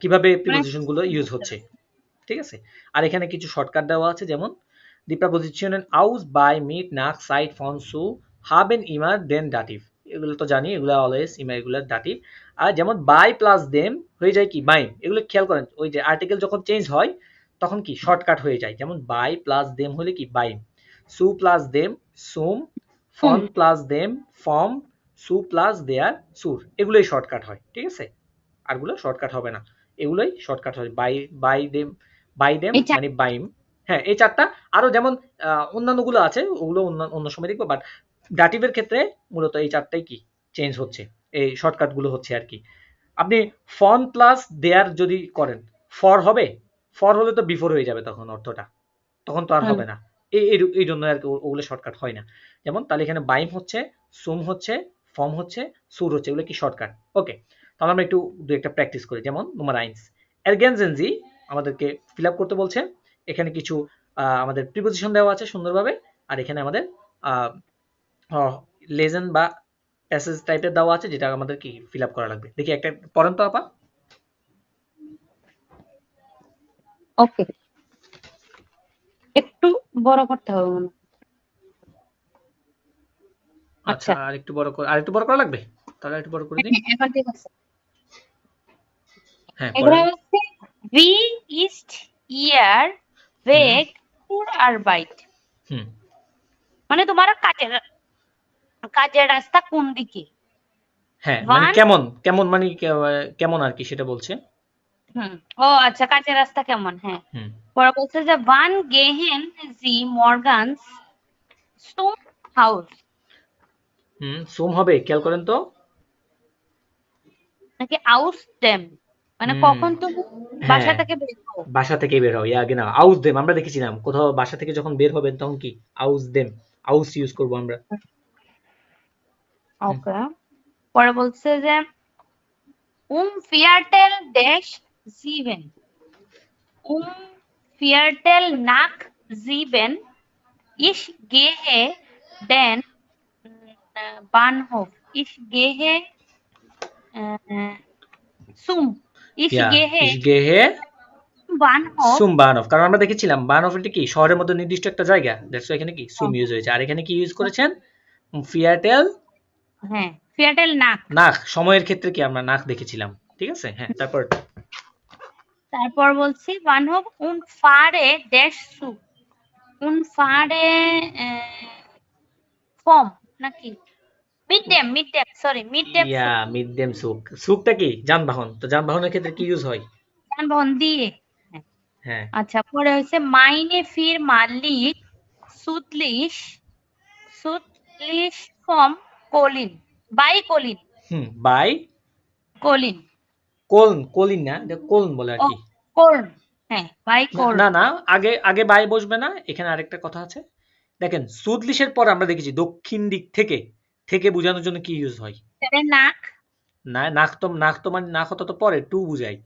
কিভাবে প্রিপোজিশন গুলো ইউজ হচ্ছে, ঠিক আছে। আর এখানে কিছু শর্টকাট দেওয়া আছে, যেমন die Präpositionen aus, bei, mit, nach, seit, von, zu haben immer den Dativ, এগুলো তো জানি, এগুলো অলওয়েজ ইমা, এগুলো দাটিভ। আর যেমন বাই প্লাস দেম হয়ে যায় কি বাইম, এগুলো খেয়াল করেন, ওই যে আর্টিকেল যখন চেঞ্জ হয় তখন কি শর্টকাট হয়ে যায়। যেমন বাই প্লাস দেম হলে কি বাইম, সু প্লাস দেম সুম, হুম। ফন প্লাস দেম ফর্ম, সু প্লাস দেয়ার সুর, এগুলোই শর্টকাট হয়, ঠিক আছে। আরগুলো শর্টকাট হবে না, এগুলোই শর্টকাট হয়। বাই বাই দেম, বাই দেম এই মানে বাইম। হ্যাঁ, এই চারটা। আরো যেমন অন্যান্যগুলো আছে, ওগুলো অন্য সময় দেখবো, বাট ডাটিভের ক্ষেত্রে মূলত এই চারটাই কি চেঞ্জ হচ্ছে, এই শর্টকাট গুলো হচ্ছে আর কি। আপনি ফন প্লাস দেয়ার যদি করেন, ফর হবে, ফর হলে তো বিফোর হয়ে যাবে তখন অর্থটা, তখন তো আর হুম। হবে না। এই জন্য আর কি ওগুলো শর্টকাট হয় না। যেমন তাহলে এখানে বাইম হচ্ছে, সুম হচ্ছে, ফর্ম হচ্ছে, সুর হচ্ছে, এগুলো কি শর্টকাট। ওকে, তাহলে আমরা একটু দু একটা প্র্যাকটিস করি। যেমন নোমার আইন্স এরগেনজেনজি আমাদেরকে ফিল আপ করতে বলছে। এখানে কিছু আমাদের প্রিপোজিশন দেওয়া আছে সুন্দরভাবে, আর এখানে আমাদের লেজেন্ড বা প্যাসেজ টাইপের দেওয়া আছে, যেটা আমাদের কি ফিল আপ করা লাগবে। দেখি একটা পড়েন তো আপা। ওকে, একটু বড় করতে হবে মনে হয়। আচ্ছা, আচ্ছা। আরেকটু বড় করা লাগবে, তাহলে একটু বড় করে দিন। এখন ঠিক আছে। হ্যাঁ, এগুলো পড়েন। হচ্ছে ভি ইস্ট ইয়ার হুম ভেগ টুর আরবাইট, হুম মানে তোমার কাজের কাজের রাস্তা কোন দিকে। হ্যাঁ, মানে ওয়ান। কেমন কেমন মানে কেমন আর কি সেটা বলছে। হুম। ও আচ্ছা, কাজের রাস্তা কেমন, হ্যাঁ। হুম পরে বলছে যে ওয়ান গেহেন জি মর্গানস স্টোন হাউস, সুম হবে, খেয়াল করেন তো। নাকি আউস দেম, মানে হুম কখন তুমি বাসা হ্যাঁ, থেকে বের হও। বাসা থেকে বের হয়, ইয়া গেনা আউস দেম আমরা দেখেছিলাম কোথাও, বাসা থেকে যখন বের হবেন তখন কি আউস দেম, আউস ইউজ করব আমরা। হুম, ওকে, পরে বলছে যে ফিয়ারটেল ড্যাশ জিভেন, ফিয়ারটেল নাক জিভেন, ইস গেহে দেন বানহোফ, ইস গেহে সুম, ইস ইয়া গেহে ইস গেহে বানহোফ। সুম বানফ, কারণ আমরা দেখেছিলাম বানফ এটা কি শহরের মধ্যে নির্দিষ্ট একটা জায়গা, দ্যাটস এখানে কি সুম ইউজ হয়েছে, আর এখানে কি ইউজ করেছেন ফিয়াটেল হ্যাঁ, ফিয়ারটেল নাক। নাক, সময়ের ক্ষেত্রে কি আমরা নাক দেখেছিলাম, ঠিক আছে। হ্যাঁ, তারপর তারপর বলছি বানহোফ ফারে ড্যাশ সু, ফারে ফর্ম নাকি মিড ডেম সরি মিড ডেম ইয়া সুপ, মিড ডেম সুক, সুকটা কি যানবাহন, তো যানবাহনের ক্ষেত্রে কি ইউজ হয়। যানবাহন দিয়ে। হ্যাঁ। হ্যাঁ, আচ্ছা, পরে হচ্ছে মাইনে ফির মালিক সুতলিশ, সুতলিশ ফর্ম কলিন, বাই কলিন, বাই কলিন কোলন, কলিন না, এটা কোলন বলে আর ও কি। কর্ন, হ্যাঁ বাই না কর্ন। না না, আগে আগে বাই বসবে না, এখানে আরেকটা কথা আছে। দেখেন সুদলিশের পর আমরা দেখেছি দক্ষিণ দিক থেকে, থেকে বোঝানোর জন্য কি ইউজ হয়। তাহলে নাক, না, নাক তো মানে নাক হতো তো পরে টু বুঝাই।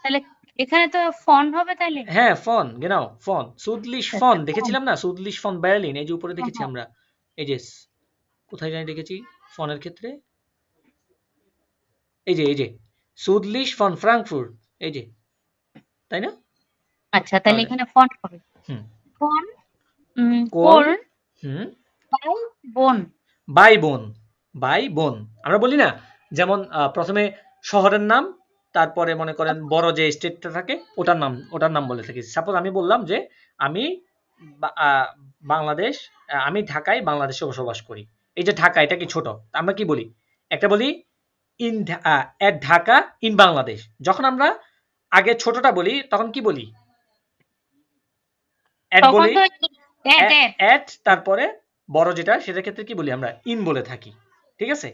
তাহলে এখানে তো ফন হবে তাহলে। হ্যাঁ, ফন গেনাও ফন, সুদলিশ ফন আচ্ছা, ফন। দেখেছিলাম না, সুদলিশ ফন বার্লিন, এই যে উপরে হ্যাঁ, দেখেছি হ্যাঁ। আমরা। এই যে কোথায় জানি দেখেছি ফনের ক্ষেত্রে, এই যে সুদলিশ ফন ফ্রাঙ্কফুর্ট, এই যে, তাই না? আচ্ছা, তাহলে তাহলে এখানে ফন হবে। হুম, ফন কোল, কোর্ন হুম, বাই বোন। বাই বোন, বাই বোন আমরা বলি না, যেমন প্রথমে শহরের নাম, তারপরে মনে করেন বড় যে স্টেটটা থাকে ওটার নাম বলে থাকি। সাপোজ আমি বললাম যে আমি বাংলাদেশ, আমি ঢাকায় বাংলাদেশে বসবাস করি। এই যে ঢাকা, এটা কি ছোট, আমরা কি বলি, একটা বলি in at Dhaka in Bangladesh. যখন আমরা আগে ছোটটা বলি তখন কি বলি, এট তখন বলি, তো এট এট। এট তারপরে বড় যেটা সেটার ক্ষেত্রে কি বলি আমরা ইন বলে থাকি, ঠিক আছে।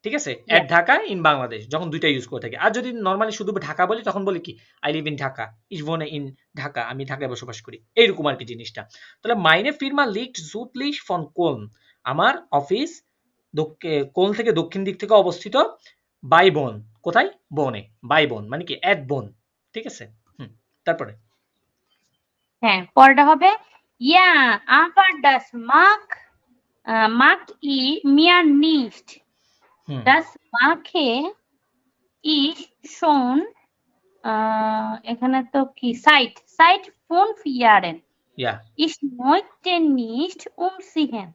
ঠিক আছে, ইয়া। এট ঢাকা ইন বাংলাদেশ যখন দুইটা ইউজ করে থাকি। আর যদি নর্মালি শুধু ঢাকা বলি তখন বলি কি I live in Dhaka, is one in Dhaka, আমি ঢাকায় বসবাস করি, এইরকম আর কি জিনিসটা। তাহলে মাইনে ফিরমা লিক্ট জুটলিশ ফন কোলন, আমার অফিস কোলন থেকে দক্ষিণ দিক থেকে অবস্থিত, বাই বোন, কোথায় বনে, বাই বোন মানে কি এট বোন, ঠিক আছে। তারপরে হ্যাঁ, পরেরটা হবে ইয়া আবার ডাস মাক, মাক ই মিয়ার নিস্ট, হুম ডাস মাখে ই শোন, এখানে তো কি সাইট সাইট ফোন ফিয়ারেন, ইয়া ইস মইতে নিস্ট সিহেন।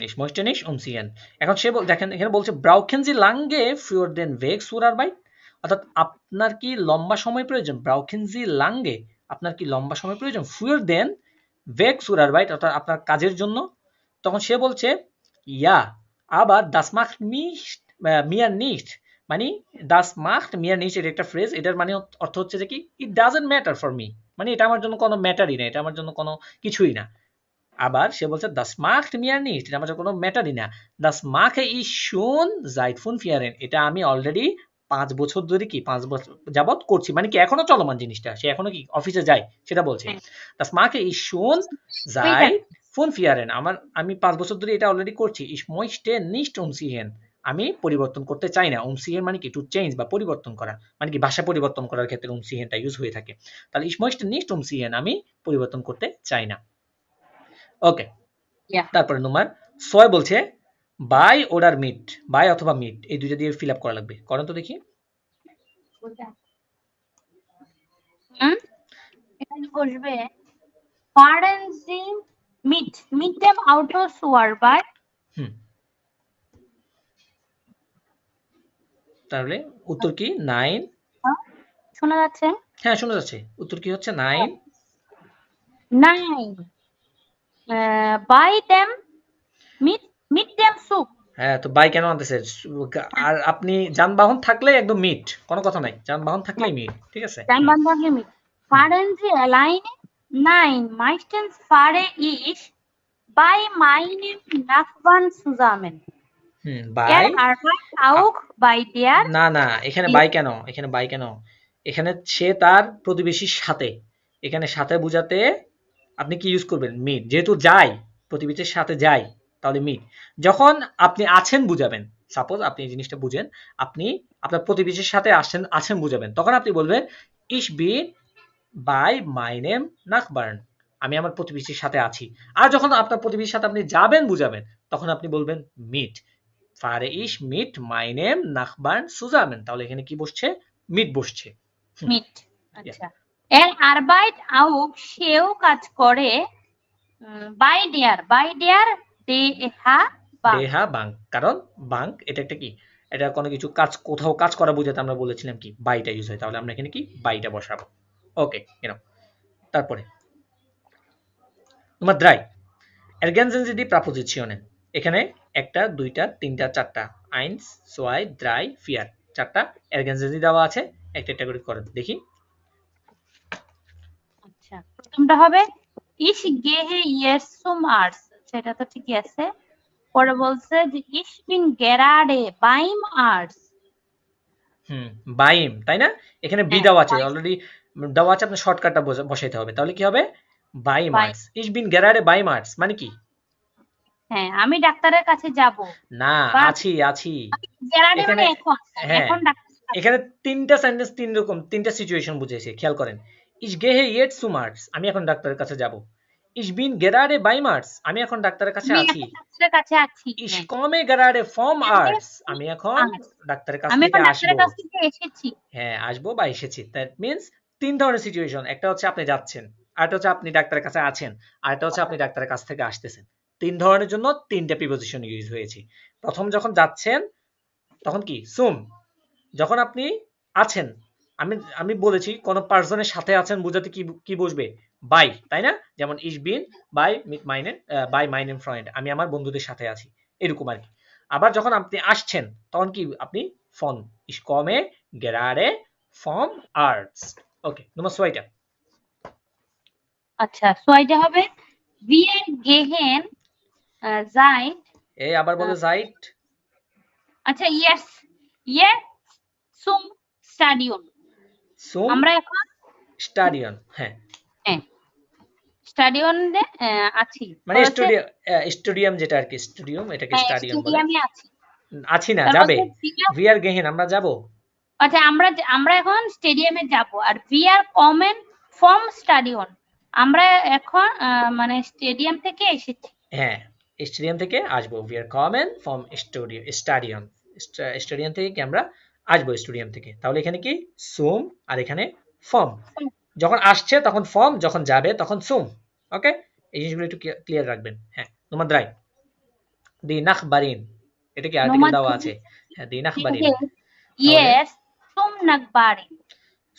Ich möchte nicht umziehen. এখন সে দেখেন এখানে বলছে ব্রাউকেন জি লাঙ্গে ফ্রিওর দেন ভেগ সুরার বাই, অর্থাৎ আপনার কি লম্বা সময় প্রয়োজন, ব্রাউকেন জি লাঙ্গে আপনার কি লম্বা সময় প্রয়োজন, ফ্রিওর দেন ভেগ সুরার বাইট অর্থাৎ আপনার কাজের জন্য। তখন সে বলছে ইয়া আবার দাস মাখট মিস্ট মিয়ার নিস্ট, মানে দাস মাখট মিয়ার নিস্ট, এটা একটা ফ্রেজ, এটার মানে অর্থ হচ্ছে যে কি it doesn't matter for me, মানে এটা আমার জন্য কোনো ম্যাটারই না, এটা আমার জন্য কোনো কিছুই না। আবার সে বলছে das macht mir nicht, এটা আমার কোনো ম্যাটারই না। das mache ich schon seit 5 Jahren, এটা আমি অলরেডি 5 বছর ধরে কি 5 বছর যাবত করছি, মানে কি এখনো চলমান জিনিসটা, সে এখনো কি অফিসে যায় সেটা বলছে। das mache ich schon seit 5 Jahren, আমি 5 বছর ধরে এটা অলরেডি করছি। ich möchte nicht umziehen, আমি পরিবর্তন করতে চাই না। umziehen মানে কি টু চেঞ্জ বা পরিবর্তন করা, মানে কি ভাষা পরিবর্তন করার ক্ষেত্রে umziehenটা ইউজ হয়ে থাকে। তাহলে ich möchte nicht umziehen, আমি পরিবর্তন করতে চাই না। ওকে, তারপরে নম্বর 6 বলছে বাই অর্ডার মিট, বাই অথবা মিট এই দুইটা দিয়ে ফিল আপ করা লাগবে, করেন তো দেখি। এখানে বসবে ফারেন জি মিট দেম আউটডোর সুয়ার বাই। তাহলে উত্তর কি 9, শোনা যাচ্ছে? হ্যাঁ শোনা যাচ্ছে, উত্তর কি হচ্ছে 9। 9 বাই দেম মিট দেম সুপ। হ্যাঁ, তো বাই কেন আনতেছে, আর আপনি যানবাহন থাকলে একদম মিট, কোনো কথা নাই, যানবাহন থাকলেই মিট, ঠিক আছে। যানবাহন থাকলে মিট। ফারেন জি অ্যালাইনে 9 meistens fahre ich Bei meinem Nachbarn zusammen. বাই arbeitet auch bei der না না এখানে বাই কেন এখানে সে তার প্রতিবেশীর সাথে এখানে সাথে বোঝাতে আপনি কি ইউজ করবেন মিট যেহেতু যাই প্রতিবেশীর সাথে যাই তাহলে মিট যখন আপনি আছেন বুঝাবেন সাপোজ আপনি এই জিনিসটা বুঝেন আপনি আপনার প্রতিবেশীর সাথে আছেন বুঝাবেন তখন আপনি বলবেন ইস বিন বাই মাইনেম নাকবার্ন আমি আমার প্রতিবেশীর সাথে আছি আর যখন আপনার প্রতিবেশীর সাথে আপনি যাবেন বুঝাবেন তখন আপনি বলবেন মিট ফারে ইস মিট মাইনেম নাকবার্ন সুজামেন তাহলে এখানে কি বসছে মিট বসছে মিট আচ্ছা arbeit auch সেও কাজ করে বাই দেয়ার দেহা বাঙ্ক কারণ বাঙ্ক এটা একটা কি এটা কোনো কিছু কাজ কোথাও কাজ করা বোঝাতে আমরা বলেছিলাম কি বাইটা ইউজ হয় তাহলে আমরা এখানে কি বাইটা বসাবো ওকে তারপরে Nummer 3. Ergänzen Sie die Präpositionen. এখানে একটা দুইটা তিনটা চারটা 1 2 3 4 চারটা ergänzen Sie দেওয়া আছে একটা একটা করে করেন দেখি আচ্ছা প্রথমটা হবে ich gehe jetzt zum Arzt সেটা তো ঠিকই আছে পরে বলছে যে ich bin gerade beim Arzt বাইম তাই না এখানে বি দেওয়া আছে অলরেডি দেওয়া আছে আপনি শর্টকাটটা বসাইতে হবে তাহলে কি হবে বাইম arts ich bin gerade beim Arzt মানে কি হ্যাঁ আমি ডাক্তারের কাছে যাব না আছি এখানে এখন এখানে তিনটা সেন্টেন্স তিন রকম তিনটা সিচুয়েশন বুঝাইছে খেয়াল করেন ich gehe jetzt zum Arzt আমি এখন ডাক্তারের কাছে যাব ich bin gerade beim Arzt আমি এখন ডাক্তারের কাছে আছি ich komme gerade vom Arzt আমি এখন ডাক্তারের কাছ থেকে এসেছি হ্যাঁ আসবো বা এসেছি দ্যাট মিন্স তিন ধরনের সিচুয়েশন একটা হচ্ছে আপনি যাচ্ছেন আরেকটা হচ্ছে আপনি ডাক্তারের কাছে আছেন আরেকটা হচ্ছে আপনি ডাক্তারের কাছ থেকে আসতেছেন তিন ধরনের জন্য তিনটা প্রিপোজিশন ইউজ হয়েছে প্রথম যখন যাচ্ছেন তখন কি সুম যখন আপনি আছেন আমি বলেছি কোন পারসনের সাথে আছেন বোঝাতে কি বসবে বাই তাই না যেমন ich bin by meinen Freund আমি আমার বন্ধুদের সাথে আছি এরকম আর কি আবার যখন আপনি আসছেন তখন কি আপনি von ich komme gerade vom Arzt ওকে Nummer 2 আচ্ছা 2 হবে wir gehen seit এই আবার বলে seit আচ্ছা jetzt zum Stadion আমরা এখন স্টাডিয়াম হ্যাঁ স্টাডিয়ামে আছি মানে স্টেডিয়াম যেটা আর কি স্টেডিয়াম এটাকে স্টাডিয়াম বলে স্টেডিয়ামে আছি না যাবে we are going আমরা যাব আচ্ছা আমরা এখন স্টেডিয়ামে যাব আর we are coming from stadion আমরা এখন মানে স্টেডিয়াম থেকে এসেছি হ্যাঁ স্টেডিয়াম থেকে আসবো we are coming from stadium থেকে কি আমরা আসবো স্টেডিয়াম থেকে তাহলে এখানে কি সুম আর এখানে ফর্ম যখন আসছে তখন ফর্ম যখন যাবে তখন সুম ওকে এই জিনিসগুলো একটু ক্লিয়ার রাখবেন হ্যাঁ Nummer 3 die Nachbarin এটা কি আর্টিকেল দেওয়া আছে হ্যাঁ die Nachbarin yes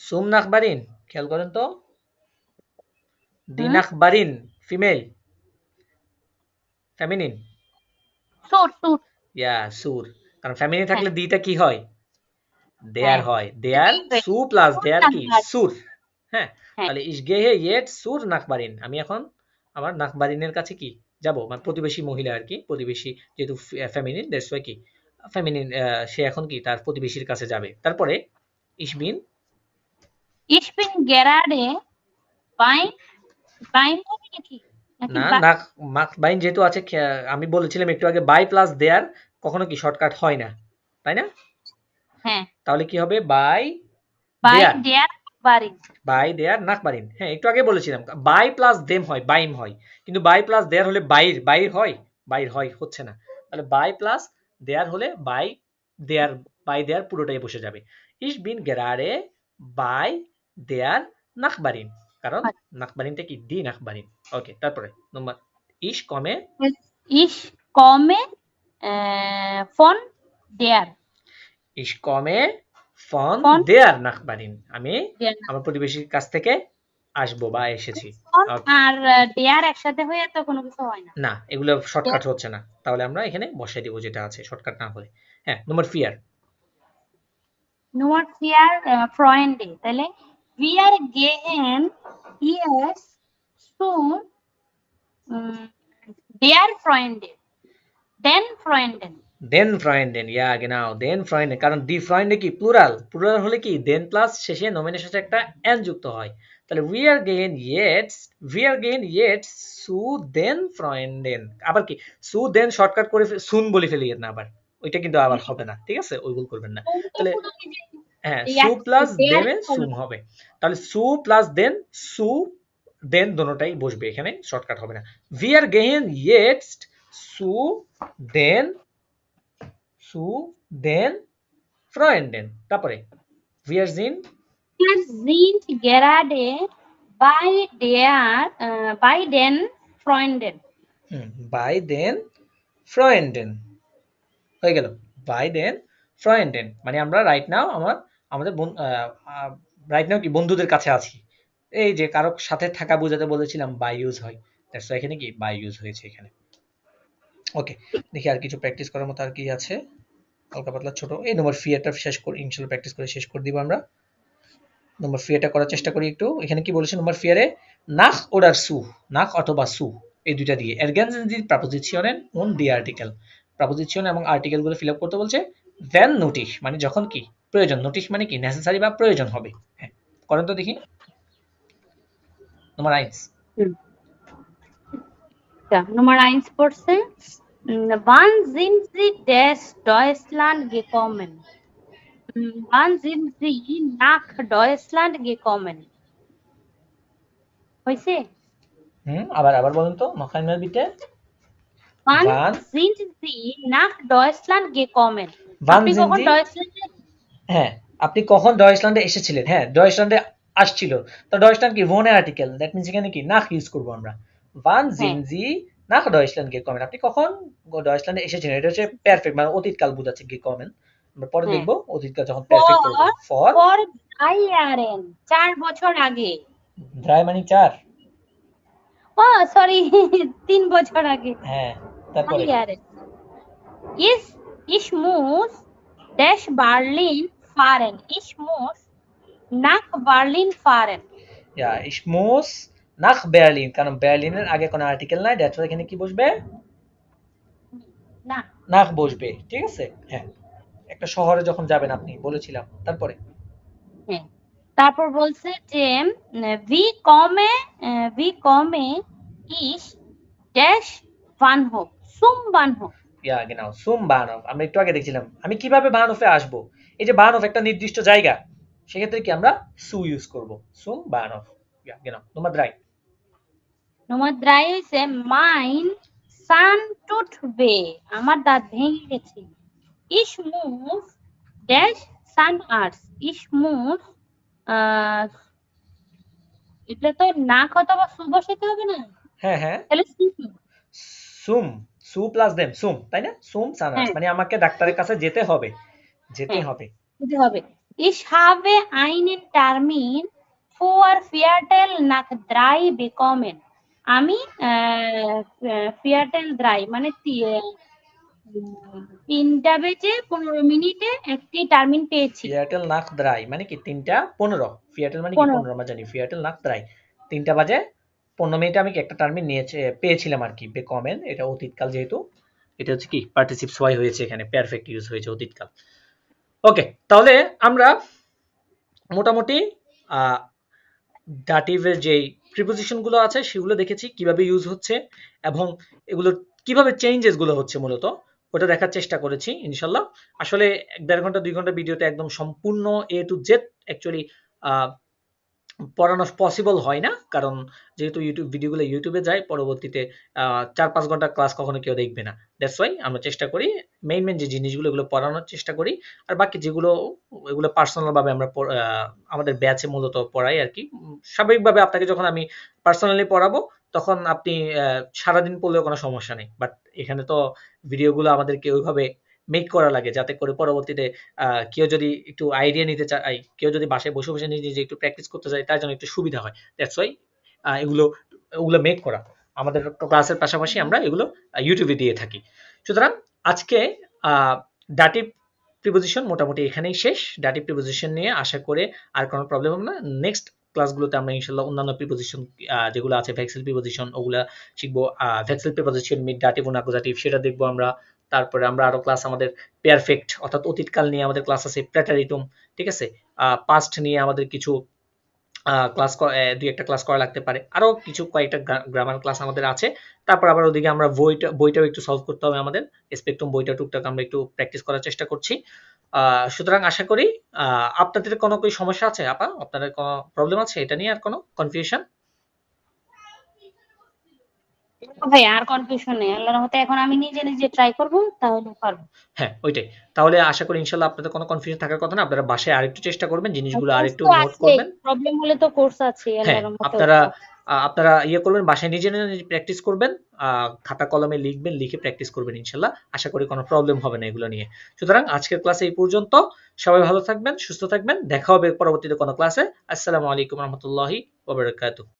zum Nachbarin খেয়াল করেন তো die Nachbarin ফিমেল ফেমিনিন সুর কারণ ফেমিনিন থাকলে দিটা কি হয় দেয়ার হয় দেয়ার সু প্লাস দেয়ার কি সুর হ্যাঁ তাহলে ich gehe jetzt zur Nachbarin আমি এখন আমার নাকবারিনের কাছে কি যাব মানে প্রতিবেশী মহিলা আর কি প্রতিবেশী যেহেতু ফেমিনিন দ্যাটস ওয়াই কি ফেমিনিন সে এখন কি তার প্রতিবেশীর কাছে যাবে তারপরে ich bin gerade beim কি না বাইন যেহেতু আছে আমি বলেছিলাম একটু আগে বাই প্লাস দেয়ার কখনো কি শর্টকাট হয় না তাই না হ্যাঁ তাহলে কি হবে বাই দেয়ার নাকবারিন হ্যাঁ একটু আগে বলেছিলাম বাই প্লাস দেম হয় বাইম হয় কিন্তু বাই প্লাস দেয়ার হলে বাইর হয় হচ্ছে না তাহলে বাই প্লাস দেয়ার হলে বাই দেয়ার পুরোটাই বসে যাবে ich bin gerade bei der Nachbarin কারণ নাকবারিনটা কি দি নাকবারিন ওকে তারপরে নম্বর ich komme von der ich komme von der Nachbarin আমি আমার প্রতিবেশীর কাছ থেকে আসবো বা এসেছি আর der একসাথে হয়ে তো কোনো কিছু হয় না না এগুলো শর্টকাট হচ্ছে না তাহলে আমরা এখানে বসাই দেব যেটা আছে শর্টকাট না হলে হ্যাঁ নম্বর 4 Freunde তাহলে wir gehen jetzt zum Der Freundin. Den Freundin. Den Freundin, ja genau, den Freundin, কারণ die Freunde কি প্লুরাল, প্লুরাল হলে কি den প্লাস শেষে নমিনের সাথে একটা n যুক্ত হয়, তাহলে we are gehen jetzt zu den Freunden, আবার কি zu den শর্টকাট করে সুন বলে ফেলি না, আবার ওইটা কিন্তু আবার হবে না, ঠিক আছে, ওই ভুল করবেন না। তাহলে হ্যাঁ, সু প্লাস দেমে সুম হবে, তাহলে সু প্লাস দেন সু দেন দোনোটাই বসবে এখানে, শর্টকাট হবে না। we are gehen jetzt zu den Freunden, তারপরে wir sind gerade bei den Freunden. by den Freunden হয়ে গেল, by den Freunden, মানে আমরা রাইট নাও আমাদের রাইট নাও কি বন্ধুদের কাছে আছি, এই যে কারো সাথে থাকা বোঝাতে বলেছিলাম বাই ইউজ হয়, দ্যাটস এখানে কি বাই ইউজ হয়েছে এখানে। ওকে, দেখি আর কিছু প্র্যাকটিস করার মতো আর কি আছে, হালকা পাতলা ছোট, এই নম্বর ফিয়ারটা শেষ করি ইনশাআল্লাহ, প্র্যাকটিস করে শেষ করে দিব আমরা। নম্বর ফিয়ারটা করার চেষ্টা করি একটু, এখানে কি বলেছে নম্বর ফিয়ারে, নাখ ওডার সু, নাখ অথবা সু এই দুইটা দিয়ে ergänzen Sie Präpositionen und die Artikel, preposition এবং আর্টিকেল গুলো ফিল আপ করতে বলছে, when নোটিশ মানে যখন কি প্রয়োজন, নোটিশ মানে কি নেসেসারি বা প্রয়োজন হবে। হ্যাঁ, করেন তো দেখি নম্বর 1। Nummer 1 পড়ছে, wann sind Sie des Deutschland gekommen? Wann sind Sie nach Deutschland gekommen? হইছে? আবার বলুন তো, নখান মেল বিটে। Wann sind Sie nach Deutschland gekommen? আপনি কখন ডয়েচল্যান্ডে, হ্যাঁ আপনি কখন ডয়েচল্যান্ডে এসেছিলেন, হ্যাঁ ডয়েচল্যান্ডে আসছিল, তো ডয়েচল্যান্ড কি ভোনে আর্টিকেল, দ্যাট মিন্স এখানে কি নাখ ইউজ করব আমরা, wann sind Sie nach Deutschland gekommen, আপনি কখন ডয়েচল্যান্ডে এসেছিলেন, এটা হচ্ছে পারফেক্ট মানে অতীতকাল বোঝাচ্ছে gekommen, আমরা পরে দেখব অতীতকাল যখন পারফেক্ট করব, for 3 Jahren 4 বছর আগে, 3 মানে 4, ও সরি 3 বছর আগে, হ্যাঁ তারপরে ich muss dash Berlin fahren, ich muss nach Berlin fahren, ja ich muss nach Berlin, কারণ বার্লিনের আগে কোনো আর্টিকেল নাই, দ্যাটস এখানে কি বসবে, না নাখ বসবে, ঠিক আছে। হ্যাঁ, একটা শহরে যখন যাবেন আপনি বলেছিলাম, তারপরে হ্যাঁ, তারপর বলছে যে wie komme ich dash Bahnhof, zum Bahnhof, ইয়া genau zum Bahnhof, আমরা একটু আগে দেখছিলাম আমি কিভাবে বাহনফে আসব, এই যে বাহনফ একটা নির্দিষ্ট জায়গা, সেক্ষেত্রে কি আমরা সু ইউজ করব, zum Bahnhof, ইয়া genau Nummer 3। Nummer 3 হইছে mein Zahn tut weh, আমার দাঁত ভেঙে গেছে, ich muss dash Zahnarzt, ich muss এটা তো নাক অথবা সু বসাতে হবে না, হ্যাঁ হ্যাঁ তাহলে সুম, সু প্লাস দেম সুম, তাই না, সুম সানার্স মানে আমাকে ডাক্তারের কাছে যেতে হবে, যেতে হবে। Ich habe einen Termin für Viertel nach 3 bekommen, আমি Viertel 3 মানে 3টা বেজে 15 মিনিটে একটি টার্মিন পেয়েছি, Viertel nach 3 মানে কি 3টা 15, Viertel মানে কি 15 আমরা জানি, Viertel nach 3 3টা বাজে 15 মিনিটে আমি একটা টার্মিন পেয়েছিলাম আর কি, bekommen এটা অতীতকাল, যেহেতু এটা হচ্ছে কি পার্টিসিপ সোয়াই হয়েছে এখানে, পারফেক্ট ইউজ হয়েছে অতীতকাল। ওকে, তাহলে আমরা মোটামুটি দাটিভের যে প্রিপোজিশন গুলো আছে সেগুলো দেখেছি কিভাবে ইউজ হচ্ছে এবং এগুলো কিভাবে চেঞ্জেস গুলো হচ্ছে, মূলত ওটা দেখার চেষ্টা করেছি ইনশাল্লাহ। আসলে 1.5 ঘন্টা 2 ঘন্টা ভিডিওতে একদম সম্পূর্ণ এ টু জেড অ্যাকচুয়ালি পড়ানো পসিবল হয় না, কারণ যেহেতু ইউটিউব ভিডিওগুলো ইউটিউবে যায়, পরবর্তীতে 4-5 ঘন্টা ক্লাস কখনো কেউ দেখবে না, দ্যাটস ওয়াই আমরা চেষ্টা করি মেইন যে জিনিসগুলো এগুলো পড়ানোর চেষ্টা করি, আর বাকি যেগুলো এগুলো পার্সোনাল ভাবে আমরা আমাদের ব্যাচে মূলত পড়াই আর কি। স্বাভাবিকভাবে আপনাকে যখন আমি পার্সোনালি পড়াবো তখন আপনি সারাদিন পড়লেও কোনো সমস্যা নেই, বাট এখানে তো ভিডিওগুলো আমাদেরকে ওইভাবে মেক করা লাগে যাতে করে পরবর্তীতে কেউ যদি একটু আইডিয়া নিতে চায়, কেউ যদি বাসায় বসে বসে নিজে একটু প্র্যাকটিস করতে চায়, তার জন্য একটু সুবিধা হয়, দ্যাটস ওয়াই এগুলো মেক করা। আমাদের ক্লাসের পাশাপাশি আমরা এগুলো ইউটিউবে দিয়ে থাকি। সুতরাং আজকে ডাটিভ প্রিপোজিশন মোটামুটি এখানেই শেষ। ডাটিভ প্রিপোজিশন নিয়ে আশা করে আর কোনো প্রবলেম হবে না। নেক্সট ক্লাসগুলোতে আমরা ইনশাল্লাহ অন্যান্য প্রিপোজিশন যেগুলো আছে ভেক্সেল প্রিপোজিশন ওগুলা শিখবো। ভেক্সেল প্রিপোজিশন মিড ডাটিভ ও আকুজাটিভ সেটা দেখবো আমরা। তারপরে আমরা আরো ক্লাস আমাদের পারফেক্ট অর্থাৎ অতীতকাল নিয়ে আমাদের ক্লাস আছে, প্রেটারিটুম, ঠিক আছে, পাস্ট নিয়ে আমাদের কিছু ক্লাস দুই একটা ক্লাস করা লাগতে পারে, আরো কিছু কয়েকটা গ্রামার ক্লাস আমাদের আছে। তারপর আবার ওদিকে আমরা বইটাও একটু সলভ করতে হবে আমাদের, স্পেকট্রাম বইটা টুকটাক আমরা একটু প্র্যাকটিস করার চেষ্টা করছি। সুতরাং আশা করি আপনাদের কোনো কি সমস্যা আছে আপা, আপনাদের কোনো প্রবলেম আছে এটা নিয়ে, আর কোনো কনফিউশন? ভাই আর কনফিউশন নেই, আল্লাহর রহমতে এখন আমি নিজে নিজে ট্রাই করব, তাহলে পারবো। হ্যাঁ ওইটাই, তাহলে আশা করি ইনশাল্লাহ আপনাদের কোনো কনফিউশন থাকার কথা না। আপনারা বাসায় আরেকটু চেষ্টা করবেন, জিনিসগুলো কোর্স আরেকটু তো নোট আছে, করবেন। প্রবলেম হলে তো কোর্স আছে, হ্যাঁ আল্লাহর রহমতে আপনারা আপনারা ইয়ে করবেন, বাসায় নিজে নিজে প্র্যাকটিস করবেন, খাতা কলমে লিখবেন, লিখে প্র্যাকটিস করবেন, ইনশাল্লাহ আশা করি কোনো প্রবলেম হবে না এগুলো নিয়ে। সুতরাং আজকের ক্লাসে এই পর্যন্ত, সবাই ভালো থাকবেন, সুস্থ থাকবেন, দেখা হবে পরবর্তীতে কোনো ক্লাসে। আসসালামু আলাইকুম রহমতুল্লাহি ওয়া বারাকাতুহু।